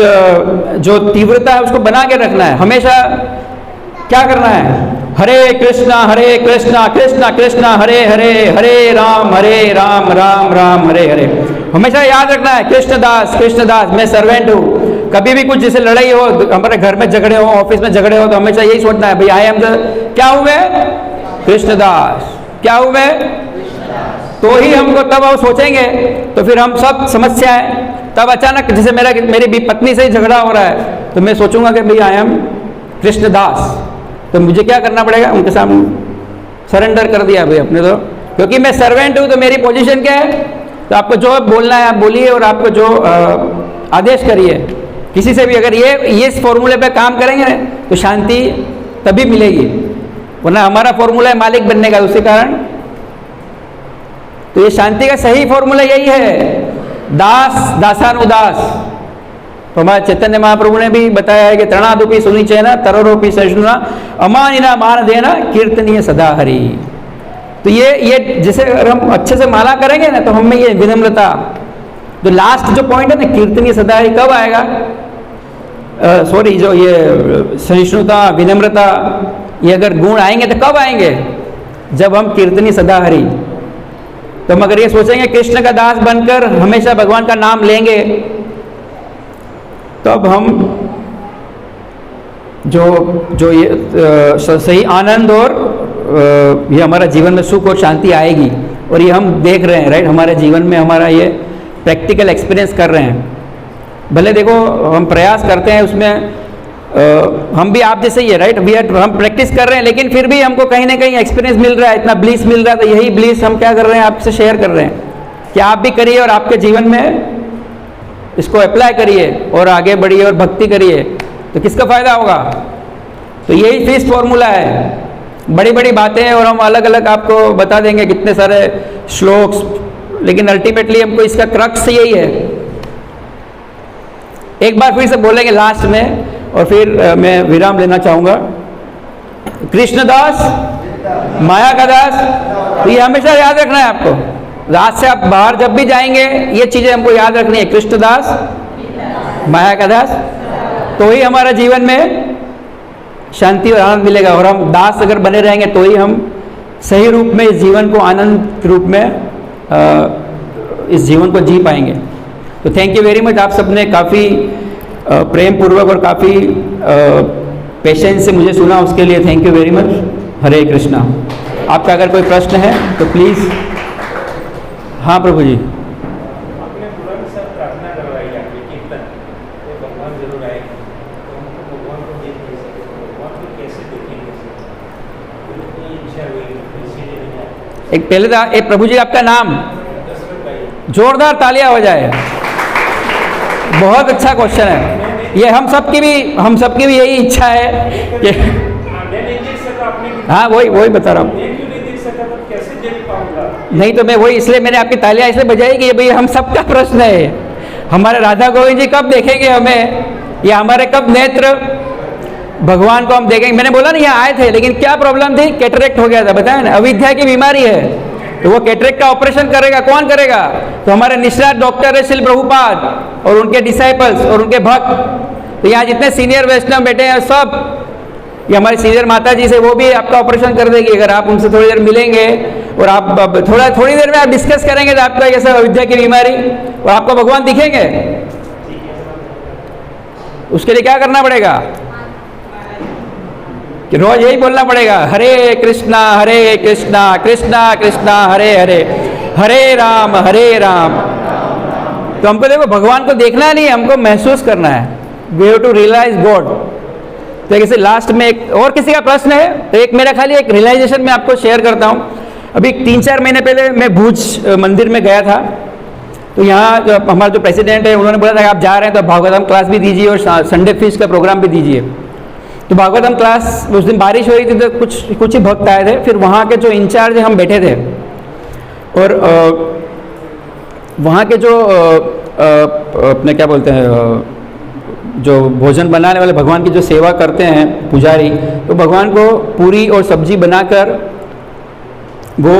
जो तीव्रता है उसको बना के रखना है। हमेशा क्या करना है? हरे कृष्णा कृष्णा कृष्णा हरे हरे, हरे राम राम राम हरे हरे। हमेशा याद रखना है कृष्णदास, मैं सर्वेंट हूँ। कभी भी कुछ जैसे लड़ाई हो, हमारे घर में झगड़े हो, ऑफिस में झगड़े हो, तो हमेशा यही सोचना है, भाई आई एम क्या हूँ मैं? कृष्णदास। क्या हूँ मैं? तो ही हमको तब हम सोचेंगे, तो फिर हम सब समस्याएं, तब अचानक जैसे मेरी पत्नी से ही झगड़ा हो रहा है, तो मैं सोचूंगा कि भाई आई एम कृष्णदास। तो मुझे क्या करना पड़ेगा? उनके सामने सरेंडर कर दिया भाई अपने, तो क्योंकि मैं सर्वेंट हूँ तो मेरी पोजीशन क्या है? तो आपको जो बोलना है आप बोलिए, और आपको जो आदेश करिए किसी से भी। अगर ये इस फॉर्मूले पे काम करेंगे ना, तो शांति तभी मिलेगी। वरना हमारा फॉर्मूला है मालिक बनने का, उसी कारण। तो ये शांति का सही फॉर्मूला यही है, दासानुदास। तो हमारे चैतन्य महाप्रभु ने भी बताया है कि तृणादुपि सुनिचैना तरोरोपि सहिष्णुना अमानिना मान देना कीर्तनीय सदा हरि। तो ये जैसे अगर हम अच्छे से माला करेंगे ना, तो हमें ये विनम्रता, जो लास्ट जो पॉइंट है ना, कीर्तनीय सदा हरि, कब आएगा? सॉरी, जो ये सहिष्णुता, विनम्रता, ये अगर गुण आएंगे तो कब आएंगे? जब हम कीर्तनीय सदा हरि। तो हम अगर ये सोचेंगे कृष्ण का दास बनकर हमेशा भगवान का नाम लेंगे, तब हम जो ये सही आनंद और ये हमारा जीवन में सुख और शांति आएगी। और ये हम देख रहे हैं, राइट? हमारे जीवन में हमारा ये प्रैक्टिकल एक्सपीरियंस कर रहे हैं। भले देखो हम प्रयास करते हैं उसमें, हम भी आप जैसे ही है, राइट? हम प्रैक्टिस कर रहे हैं, लेकिन फिर भी हमको कहीं ना कहीं एक्सपीरियंस मिल रहा है, इतना ब्लिस मिल रहा है। तो यही ब्लिस हम क्या कर रहे हैं? आपसे शेयर कर रहे हैं कि आप भी करिए और आपके जीवन में इसको अप्लाई करिए और आगे बढ़िए और भक्ति करिए, तो किसका फायदा होगा? तो यही फिक्स्ड फॉर्मूला है। बड़ी बड़ी बातें हैं और हम अलग अलग आपको बता देंगे कितने सारे श्लोक्स, लेकिन अल्टीमेटली हमको इसका क्रक्स यही है। एक बार फिर से बोलेंगे लास्ट में, और फिर मैं विराम लेना चाहूंगा। कृष्णदास, माया का दास, तो ये हमेशा याद रखना है आपको। रात से आप बाहर जब भी जाएंगे, ये चीजें हमको याद रखनी है, कृष्णदास, माया का दास। तो ही हमारा जीवन में शांति और आनंद मिलेगा। और हम दास अगर बने रहेंगे तो ही हम सही रूप में इस जीवन को आनंद रूप में इस जीवन को जी पाएंगे। तो थैंक यू वेरी मच। आप सबने काफ़ी प्रेम पूर्वक और काफ़ी पेशेंस से मुझे सुना, उसके लिए थैंक यू वेरी मच। हरे कृष्णा। आपका अगर कोई प्रश्न है तो प्लीज़। हाँ प्रभु जी।
आपने तुरंत सब प्रार्थना करवाई आपकी कीर्तन, तो भगवान जरूर आएंगे। तो हमको भगवान को देख नहीं सकते, भगवान को कैसे देखेंगे? इतनी इच्छा हुई, इसीलिए
एक पहले प्रभु जी आपका नाम, जोरदार तालियां हो जाए। बहुत अच्छा क्वेश्चन है ये। हम सबकी भी यही इच्छा है कि
मैं नहीं देख सका, आपने
हाँ वही बता रहा हूँ।
मैं क्यों नहीं देख सका, तो कैसे देख पाऊंगा?
नहीं तो मैं वही, इसलिए मैंने आपकी तालियां इसलिए बजाई कि ये भाई हम सबका प्रश्न है। हमारे राधा गोविंद जी कब देखेंगे हमें, या हमारे कब नेत्र भगवान को हम देखेंगे। मैंने बोला ना यहाँ आए थे, लेकिन क्या प्रॉब्लम थी, कैटरेक्ट हो गया था, बताया ना, अविद्या की बीमारी है। तो वो कैटरेक्ट का ऑपरेशन करेगा कौन करेगा? तो हमारे निष्णात डॉक्टर है श्रील प्रभुपाद और उनके डिसाइपल्स और उनके भक्त। तो यहाँ जितने सीनियर वैष्णव बैठे हैं सब, ये हमारी सीनियर माता जी से, वो भी आपका ऑपरेशन कर देगी अगर आप उनसे थोड़ी देर मिलेंगे और आप थोड़ी देर में आप डिस्कस करेंगे तो आपका ये सब अविद्या की बीमारी, और आपको भगवान दिखेंगे। उसके लिए क्या करना पड़ेगा कि रोज यही बोलना पड़ेगा, हरे कृष्णा कृष्णा कृष्णा हरे हरे, हरे राम। तो हमको देखो भगवान को देखना नहीं है, हमको महसूस करना है। We have to realise God. तो जैसे लास्ट में एक और किसी का प्रश्न है, तो एक मेरा खाली एक रियलाइजेशन मैं आपको शेयर करता हूँ। अभी 3-4 महीने पहले मैं भुज मंदिर में गया था। तो यहाँ जो हमारा जो प्रेसिडेंट है उन्होंने बोला था कि आप जा रहे हैं तो भागवतम क्लास भी दीजिए और संडे फीस्ट का प्रोग्राम भी दीजिए। तो भागवतम क्लास, उस दिन बारिश हो रही थी तो कुछ ही भक्त आए थे। फिर वहाँ के जो इंचार्ज हम बैठे थे और वहाँ के जो अपने क्या बोलते हैं, जो भोजन बनाने वाले, भगवान की जो सेवा करते हैं पुजारी, तो भगवान को पूरी और सब्जी बनाकर वो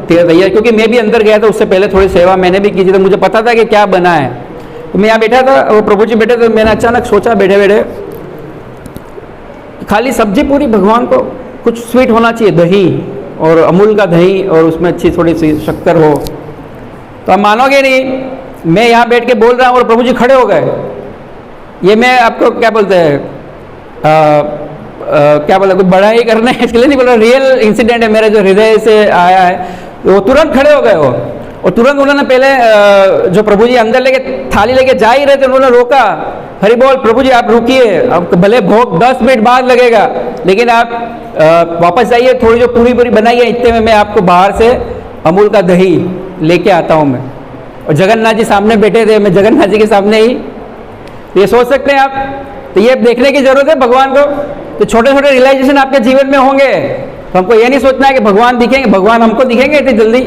तैयार, क्योंकि मैं भी अंदर गया था उससे पहले, थोड़ी सेवा मैंने भी की थी तो मुझे पता था कि क्या बना है। तो मैं यहाँ बैठा था, वो प्रभु जी बैठे, तो मैंने अचानक सोचा बैठे बैठे, खाली सब्जी पूरी भगवान को कुछ स्वीट होना चाहिए, दही और अमूल का दही और उसमें अच्छी थोड़ी सी शक्कर हो। तो आप मानोगे नहीं, मैं यहाँ बैठ के बोल रहा हूँ और प्रभु जी खड़े हो गए। ये मैं आपको क्या बोलते हैं, क्या बोला, कुछ बड़ा ही करना है इसके लिए नहीं बोल रहा, रियल इंसिडेंट है मेरे जो हृदय से आया है। वो तुरंत खड़े हो गए वो, और तुरंत उन्होंने पहले जो प्रभु जी अंदर लेके थाली लेके जा ही रहे थे, उन्होंने रोका, हरि बोल प्रभु जी आप रुकिए, अब भले भोग 10 मिनट बाद लगेगा, लेकिन आप वापस जाइए, थोड़ी जो पूरी बनाइए, इतने में मैं आपको बाहर से अमूल का दही लेके आता हूँ मैं। और जगन्नाथ जी सामने बैठे थे, मैं जगन्नाथ जी के सामने ही, ये सोच सकते हैं आप। तो ये देखने की जरूरत है भगवान को। तो छोटे छोटे रियलाइजेशन आपके जीवन में होंगे, तो हमको ये नहीं सोचना है कि भगवान दिखेंगे, भगवान हमको दिखेंगे इतनी जल्दी,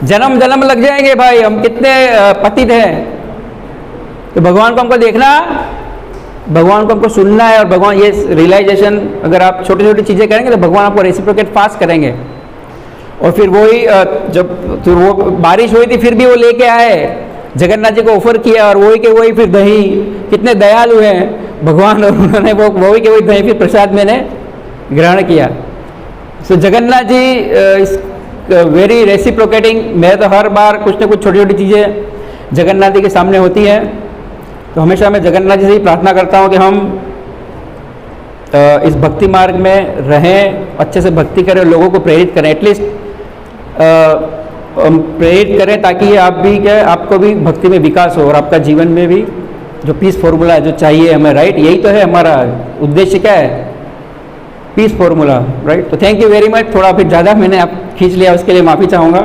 जन्म लग जाएंगे भाई, हम कितने पतित हैं। तो भगवान को हमको देखना, भगवान को हमको सुनना है, और भगवान ये रियलाइजेशन अगर आप छोटी छोटी चीज़ें करेंगे तो भगवान आपको रेसिप्रोकेट फास्ट करेंगे। और फिर वही जब तो वो बारिश हुई थी फिर भी वो लेके आए, जगन्नाथ जी को ऑफर किया, और वही के वही फिर दही, कितने दयालु हैं भगवान, और उन्होंने वो वही के वही दही फिर प्रसाद मैंने ग्रहण किया। सो जगन्नाथ जी इस वेरी रेसिप्रोकेटिंग। मैं तो हर बार कुछ ना कुछ छोटी छोटी चीज़ें जगन्नाथ जी के सामने होती हैं, तो हमेशा मैं जगन्नाथ जी से ही प्रार्थना करता हूँ कि हम इस भक्ति मार्ग में रहें, अच्छे से भक्ति करें, लोगों को प्रेरित करें, एटलीस्ट प्रेरित करें, ताकि आप भी क्या, आपको भी भक्ति में विकास हो और आपका जीवन में भी जो पीस फॉर्मूला है जो चाहिए हमें, राइट, यही तो है हमारा उद्देश्य, क्या है, पीस फॉर्मूला, राइट। तो थैंक यू वेरी मच। थोड़ा फिर ज़्यादा मैंने आप खींच लिया, उसके लिए माफ़ी चाहूँगा।